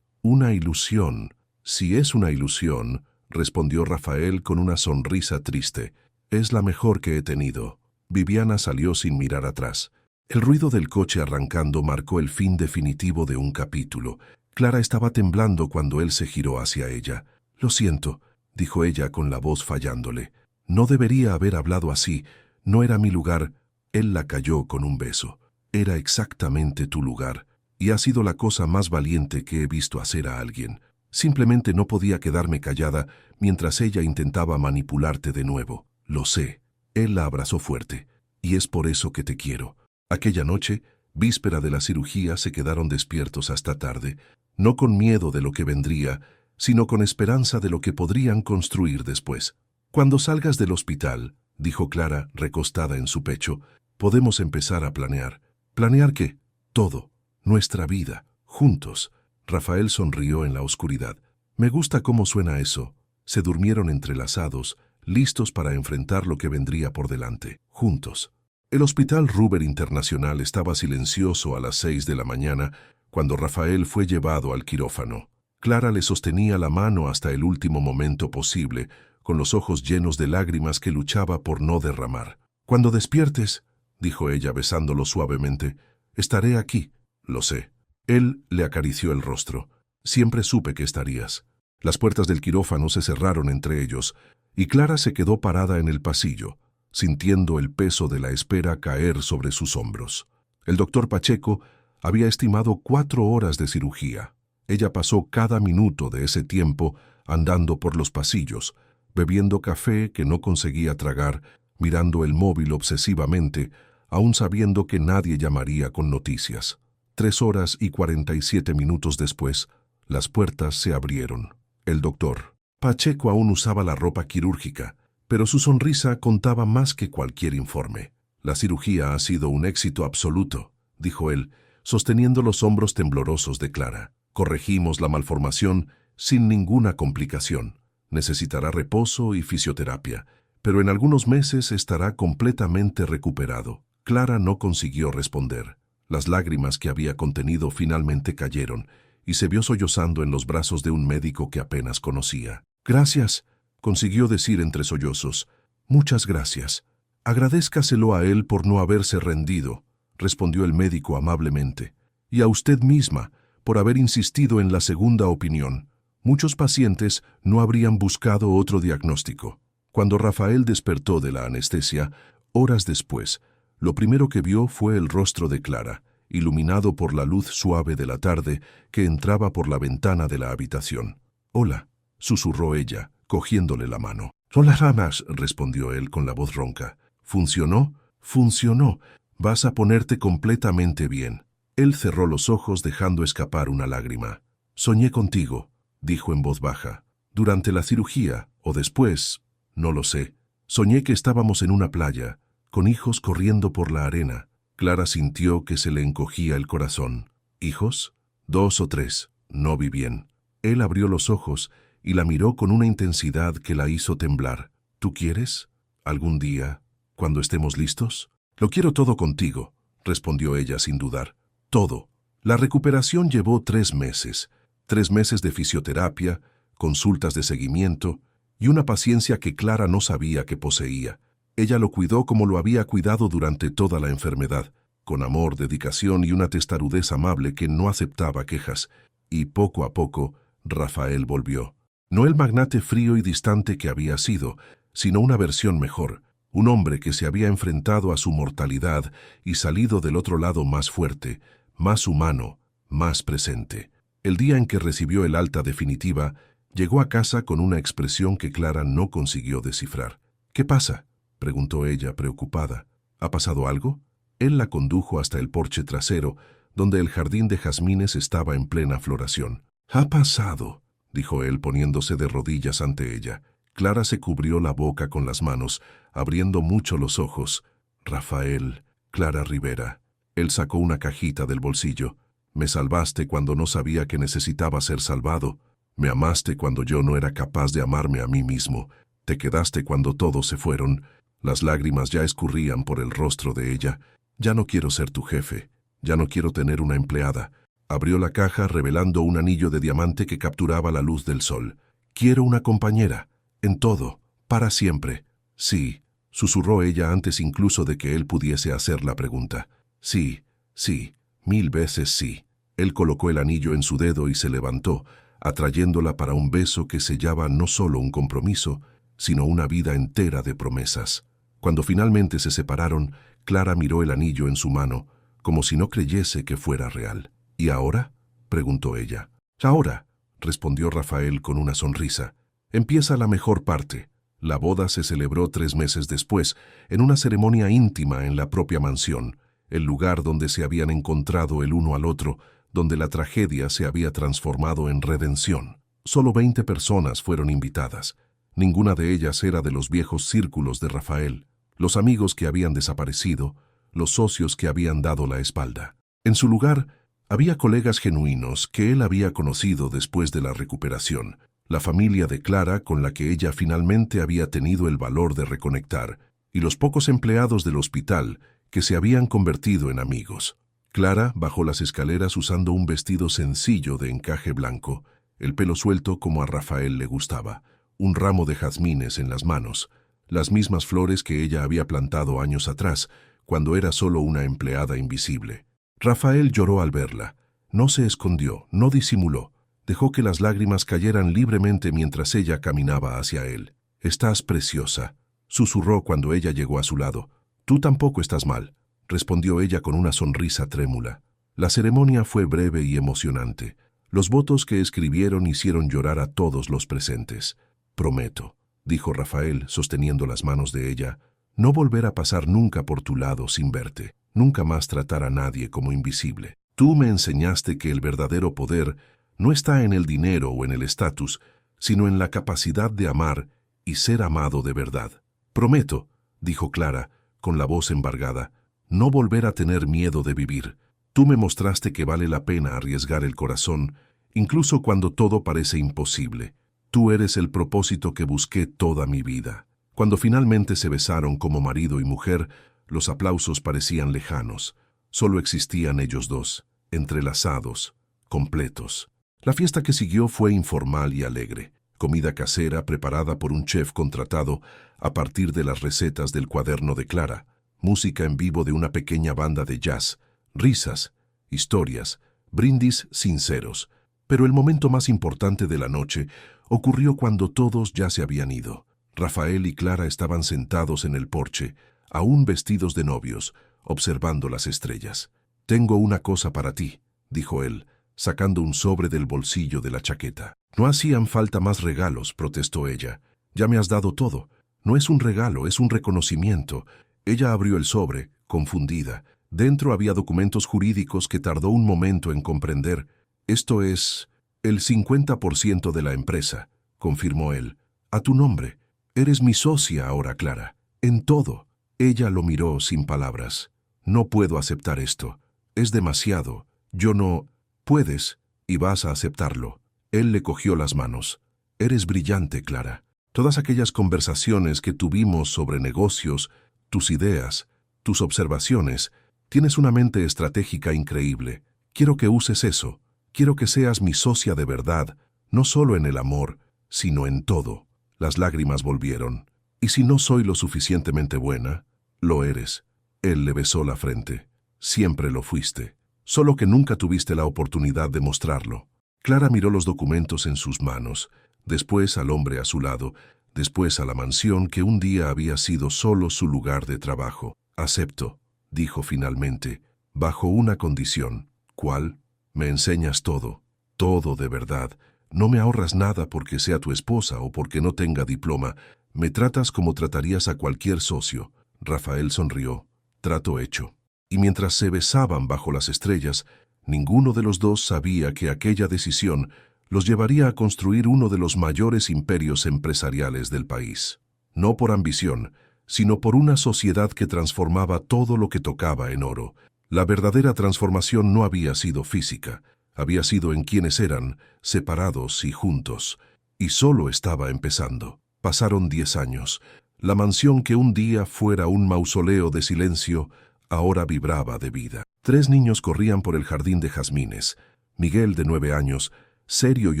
ilusión». «Si es una ilusión», respondió Rafael con una sonrisa triste, «es la mejor que he tenido». Viviana salió sin mirar atrás. El ruido del coche arrancando marcó el fin definitivo de un capítulo. Clara estaba temblando cuando él se giró hacia ella. «Lo siento», dijo ella con la voz fallándole. «No debería haber hablado así. No era mi lugar». Él la calló con un beso. «Era exactamente tu lugar, y ha sido la cosa más valiente que he visto hacer a alguien. Simplemente no podía quedarme callada mientras ella intentaba manipularte de nuevo. Lo sé». Él la abrazó fuerte. «Y es por eso que te quiero». Aquella noche, víspera de la cirugía, se quedaron despiertos hasta tarde, no con miedo de lo que vendría, sino con esperanza de lo que podrían construir después. «Cuando salgas del hospital», dijo Clara, recostada en su pecho. Podemos empezar a planear. ¿Planear qué? Todo. Nuestra vida. Juntos. Rafael sonrió en la oscuridad. Me gusta cómo suena eso. Se durmieron entrelazados, listos para enfrentar lo que vendría por delante. Juntos. El Hospital Ruber Internacional estaba silencioso a las 6 de la mañana cuando Rafael fue llevado al quirófano. Clara le sostenía la mano hasta el último momento posible, con los ojos llenos de lágrimas que luchaba por no derramar. Cuando despiertes, dijo ella besándolo suavemente, estaré aquí. Lo sé. Él le acarició el rostro. Siempre supe que estarías. Las puertas del quirófano se cerraron entre ellos, y Clara se quedó parada en el pasillo, sintiendo el peso de la espera caer sobre sus hombros. El doctor Pacheco había estimado 4 horas de cirugía. Ella pasó cada minuto de ese tiempo andando por los pasillos, bebiendo café que no conseguía tragar, mirando el móvil obsesivamente, aún sabiendo que nadie llamaría con noticias. 3 horas y 47 minutos después, las puertas se abrieron. El doctor Pacheco aún usaba la ropa quirúrgica, pero su sonrisa contaba más que cualquier informe. La cirugía ha sido un éxito absoluto, dijo él, sosteniendo los hombros temblorosos de Clara. Corregimos la malformación sin ninguna complicación. Necesitará reposo y fisioterapia, pero en algunos meses estará completamente recuperado. Clara no consiguió responder. Las lágrimas que había contenido finalmente cayeron y se vio sollozando en los brazos de un médico que apenas conocía. Gracias, consiguió decir entre sollozos. Muchas gracias. Agradézcaselo a él por no haberse rendido, respondió el médico amablemente. Y a usted misma, por haber insistido en la segunda opinión. Muchos pacientes no habrían buscado otro diagnóstico. Cuando Rafael despertó de la anestesia, horas después, lo primero que vio fue el rostro de Clara, iluminado por la luz suave de la tarde que entraba por la ventana de la habitación. «Hola», susurró ella, cogiéndole la mano. «Hola, Ramas», respondió él con la voz ronca. «¿Funcionó? Funcionó. Vas a ponerte completamente bien». Él cerró los ojos dejando escapar una lágrima. «Soñé contigo», dijo en voz baja. «Durante la cirugía, o después, no lo sé. Soñé que estábamos en una playa, con hijos corriendo por la arena». Clara sintió que se le encogía el corazón. «¿Hijos? 2 o 3. No vi bien». Él abrió los ojos y la miró con una intensidad que la hizo temblar. «¿Tú quieres? ¿Algún día? ¿Cuando estemos listos?» «Lo quiero todo contigo», respondió ella sin dudar. «Todo». La recuperación llevó 3 meses. 3 meses de fisioterapia, consultas de seguimiento y una paciencia que Clara no sabía que poseía. Ella lo cuidó como lo había cuidado durante toda la enfermedad, con amor, dedicación y una testarudez amable que no aceptaba quejas. Y poco a poco, Rafael volvió. No el magnate frío y distante que había sido, sino una versión mejor, un hombre que se había enfrentado a su mortalidad y salido del otro lado más fuerte, más humano, más presente. El día en que recibió el alta definitiva, llegó a casa con una expresión que Clara no consiguió descifrar. «¿Qué pasa?», preguntó ella, preocupada. «¿Ha pasado algo?». Él la condujo hasta el porche trasero, donde el jardín de jazmines estaba en plena floración. «Ha pasado», dijo él poniéndose de rodillas ante ella. Clara se cubrió la boca con las manos, abriendo mucho los ojos. «Rafael, Clara Rivera». Él sacó una cajita del bolsillo. «Me salvaste cuando no sabía que necesitaba ser salvado. Me amaste cuando yo no era capaz de amarme a mí mismo. Te quedaste cuando todos se fueron». Las lágrimas ya escurrían por el rostro de ella. «Ya no quiero ser tu jefe. Ya no quiero tener una empleada». Abrió la caja revelando un anillo de diamante que capturaba la luz del sol. «Quiero una compañera. En todo. Para siempre». «Sí», susurró ella antes incluso de que él pudiese hacer la pregunta. «Sí, sí, 1000 veces sí». Él colocó el anillo en su dedo y se levantó, atrayéndola para un beso que sellaba no solo un compromiso, sino una vida entera de promesas. Cuando finalmente se separaron, Clara miró el anillo en su mano, como si no creyese que fuera real. «¿Y ahora?», preguntó ella. «Ahora», respondió Rafael con una sonrisa. «Empieza la mejor parte». La boda se celebró 3 meses después, en una ceremonia íntima en la propia mansión, el lugar donde se habían encontrado el uno al otro, donde la tragedia se había transformado en redención. Solo 20 personas fueron invitadas. Ninguna de ellas era de los viejos círculos de Rafael. los amigos que habían desaparecido, los socios que habían dado la espalda. En su lugar, había colegas genuinos que él había conocido después de la recuperación, la familia de Clara con la que ella finalmente había tenido el valor de reconectar, y los pocos empleados del hospital que se habían convertido en amigos. Clara bajó las escaleras usando un vestido sencillo de encaje blanco, el pelo suelto como a Rafael le gustaba, un ramo de jazmines en las manos, las mismas flores que ella había plantado años atrás, cuando era solo una empleada invisible. Rafael lloró al verla. No se escondió, no disimuló. Dejó que las lágrimas cayeran libremente mientras ella caminaba hacia él. «Estás preciosa», susurró cuando ella llegó a su lado. «Tú tampoco estás mal», respondió ella con una sonrisa trémula. La ceremonia fue breve y emocionante. Los votos que escribieron hicieron llorar a todos los presentes. «Prometo», dijo Rafael, sosteniendo las manos de ella, «no volver a pasar nunca por tu lado sin verte, nunca más tratar a nadie como invisible. Tú me enseñaste que el verdadero poder no está en el dinero o en el estatus, sino en la capacidad de amar y ser amado de verdad». «Prometo», dijo Clara, con la voz embargada, «no volver a tener miedo de vivir. Tú me mostraste que vale la pena arriesgar el corazón, incluso cuando todo parece imposible. Tú eres el propósito que busqué toda mi vida». Cuando finalmente se besaron como marido y mujer, los aplausos parecían lejanos. Solo existían ellos dos, entrelazados, completos. La fiesta que siguió fue informal y alegre. Comida casera preparada por un chef contratado a partir de las recetas del cuaderno de Clara, música en vivo de una pequeña banda de jazz, risas, historias, brindis sinceros. Pero el momento más importante de la noche ocurrió cuando todos ya se habían ido. Rafael y Clara estaban sentados en el porche, aún vestidos de novios, observando las estrellas. «Tengo una cosa para ti», dijo él, sacando un sobre del bolsillo de la chaqueta. «No hacían falta más regalos», protestó ella. «Ya me has dado todo. No es un regalo, es un reconocimiento». Ella abrió el sobre, confundida. Dentro había documentos jurídicos que tardó un momento en comprender. «Esto es el 50% de la empresa», confirmó él. «A tu nombre. Eres mi socia ahora, Clara. En todo». Ella lo miró sin palabras. «No puedo aceptar esto. Es demasiado. Yo no...» «Puedes, y vas a aceptarlo». Él le cogió las manos. «Eres brillante, Clara. Todas aquellas conversaciones que tuvimos sobre negocios, tus ideas, tus observaciones, tienes una mente estratégica increíble. Quiero que uses eso. Quiero que seas mi socia de verdad, no solo en el amor, sino en todo». Las lágrimas volvieron. «¿Y si no soy lo suficientemente buena?» «Lo eres». Él le besó la frente. «Siempre lo fuiste. Solo que nunca tuviste la oportunidad de mostrarlo». Clara miró los documentos en sus manos, después al hombre a su lado, después a la mansión que un día había sido solo su lugar de trabajo. «Acepto», dijo finalmente, «bajo una condición». «¿Cuál?» «Me enseñas todo, todo de verdad. No me ahorras nada porque sea tu esposa o porque no tenga diploma. Me tratas como tratarías a cualquier socio». Rafael sonrió. «Trato hecho». Y mientras se besaban bajo las estrellas, ninguno de los dos sabía que aquella decisión los llevaría a construir uno de los mayores imperios empresariales del país. No por ambición, sino por una sociedad que transformaba todo lo que tocaba en oro. La verdadera transformación no había sido física, había sido en quienes eran, separados y juntos, y solo estaba empezando. Pasaron 10 años. La mansión que un día fuera un mausoleo de silencio, ahora vibraba de vida. 3 niños corrían por el jardín de jazmines. Miguel, de 9 años, serio y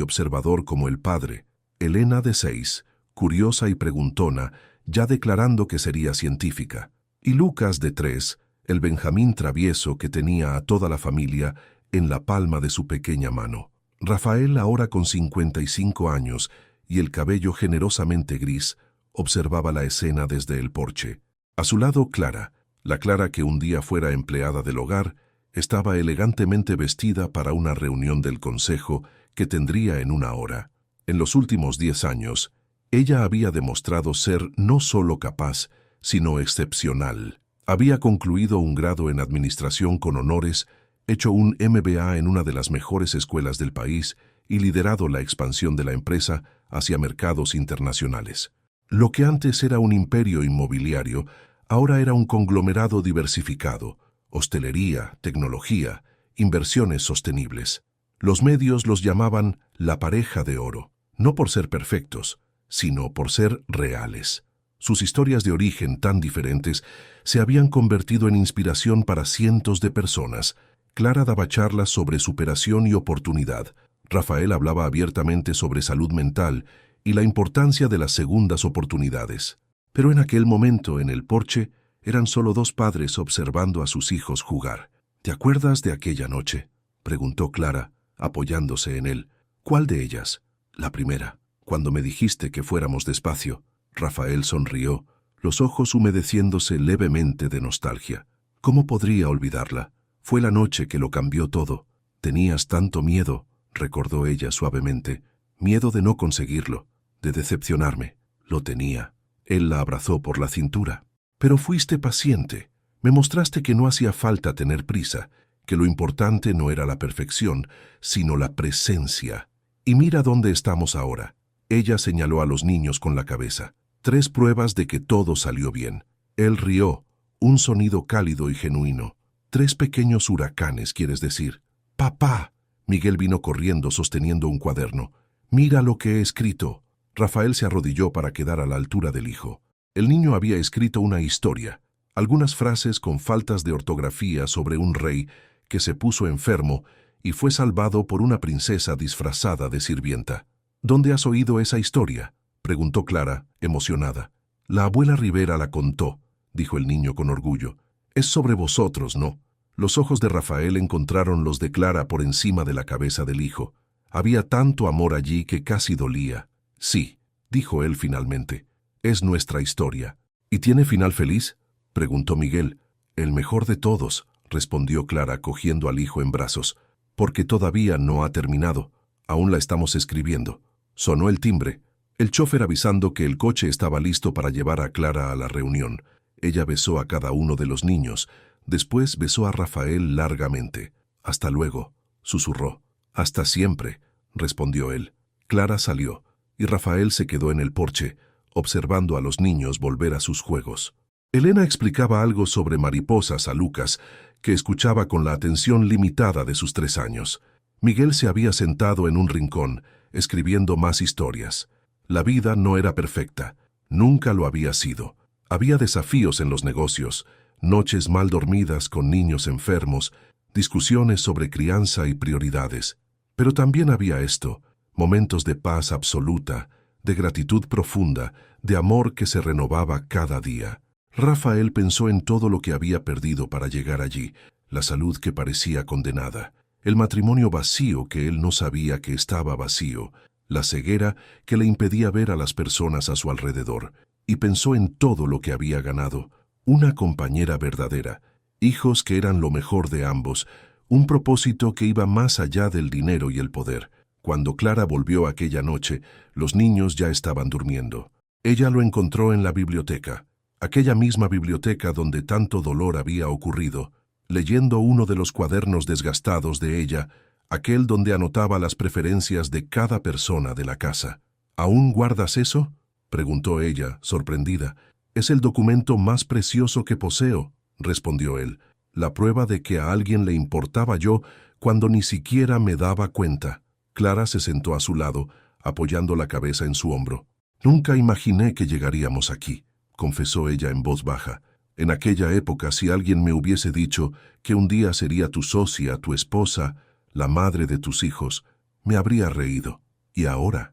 observador como el padre. Elena, de 6, curiosa y preguntona, ya declarando que sería científica. Y Lucas, de 3, el Benjamín travieso que tenía a toda la familia en la palma de su pequeña mano. Rafael, ahora con 55 años y el cabello generosamente gris, observaba la escena desde el porche. A su lado, Clara, la Clara que un día fuera empleada del hogar, estaba elegantemente vestida para una reunión del consejo que tendría en 1 hora. En los últimos 10 años, ella había demostrado ser no solo capaz, sino excepcional. Había concluido un grado en administración con honores, hecho un MBA en una de las mejores escuelas del país y liderado la expansión de la empresa hacia mercados internacionales. Lo que antes era un imperio inmobiliario, Ahora era un conglomerado diversificado: hostelería, tecnología, inversiones sostenibles. Los medios los llamaban la pareja de oro, no por ser perfectos, sino por ser reales. Sus historias de origen tan diferentes se habían convertido en inspiración para cientos de personas. Clara daba charlas sobre superación y oportunidad. Rafael hablaba abiertamente sobre salud mental y la importancia de las segundas oportunidades. Pero en aquel momento, en el porche, eran solo dos padres observando a sus hijos jugar. ¿Te acuerdas de aquella noche?, preguntó Clara, apoyándose en él. ¿Cuál de ellas? La primera, cuando me dijiste que fuéramos despacio. Rafael sonrió, los ojos humedeciéndose levemente de nostalgia. ¿Cómo podría olvidarla? Fue la noche que lo cambió todo. Tenías tanto miedo, recordó ella suavemente. Miedo de no conseguirlo, de decepcionarme. Lo tenía. Él la abrazó por la cintura. Pero fuiste paciente. Me mostraste que no hacía falta tener prisa, que lo importante no era la perfección, sino la presencia. Y mira dónde estamos ahora. Ella señaló a los niños con la cabeza. 3 pruebas de que todo salió bien. Él rió, un sonido cálido y genuino. 3 pequeños huracanes, ¿quieres decir? ¡Papá! Miguel vino corriendo sosteniendo un cuaderno. Mira lo que he escrito. Rafael se arrodilló para quedar a la altura del hijo. El niño había escrito una historia, algunas frases con faltas de ortografía sobre un rey que se puso enfermo y fue salvado por una princesa disfrazada de sirvienta. ¿Dónde has oído esa historia?, preguntó Clara, emocionada. La abuela Rivera la contó, dijo el niño con orgullo. Es sobre vosotros, ¿no? Los ojos de Rafael encontraron los de Clara por encima de la cabeza del hijo. Había tanto amor allí que casi dolía. Sí, dijo él finalmente. Es nuestra historia. ¿Y tiene final feliz?, preguntó Miguel. El mejor de todos, respondió Clara cogiendo al hijo en brazos, porque todavía no ha terminado. Aún la estamos escribiendo. Sonó el timbre. El chofer avisando que el coche estaba listo para llevar a Clara a la reunión. Ella besó a cada uno de los niños. Después besó a Rafael largamente. Hasta luego, susurró. Hasta siempre, respondió él. Clara salió, y Rafael se quedó en el porche, observando a los niños volver a sus juegos. Elena explicaba algo sobre mariposas a Lucas, que escuchaba con la atención limitada de sus 3 años. Miguel se había sentado en un rincón, escribiendo más historias. La vida no era perfecta, nunca lo había sido. Había desafíos en los negocios, noches mal dormidas con niños enfermos, discusiones sobre crianza y prioridades. Pero también había esto, momentos de paz absoluta, de gratitud profunda, de amor que se renovaba cada día. Rafael pensó en todo lo que había perdido para llegar allí, la salud que parecía condenada, el matrimonio vacío que él no sabía que estaba vacío, la ceguera que le impedía ver a las personas a su alrededor, y pensó en todo lo que había ganado, una compañera verdadera, hijos que eran lo mejor de ambos, un propósito que iba más allá del dinero y el poder. Cuando Clara volvió aquella noche, los niños ya estaban durmiendo. Ella lo encontró en la biblioteca, aquella misma biblioteca donde tanto dolor había ocurrido, leyendo uno de los cuadernos desgastados de ella, aquel donde anotaba las preferencias de cada persona de la casa. ¿Aún guardas eso?, preguntó ella, sorprendida. Es el documento más precioso que poseo, respondió él, la prueba de que a alguien le importaba yo cuando ni siquiera me daba cuenta. Clara se sentó a su lado, apoyando la cabeza en su hombro. Nunca imaginé que llegaríamos aquí, confesó ella en voz baja. En aquella época, si alguien me hubiese dicho que un día sería tu socia, tu esposa, la madre de tus hijos, me habría reído. Y ahora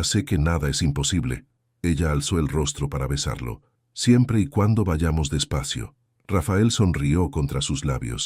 sé que nada es imposible. Ella alzó el rostro para besarlo. Siempre y cuando vayamos despacio. Rafael sonrió contra sus labios.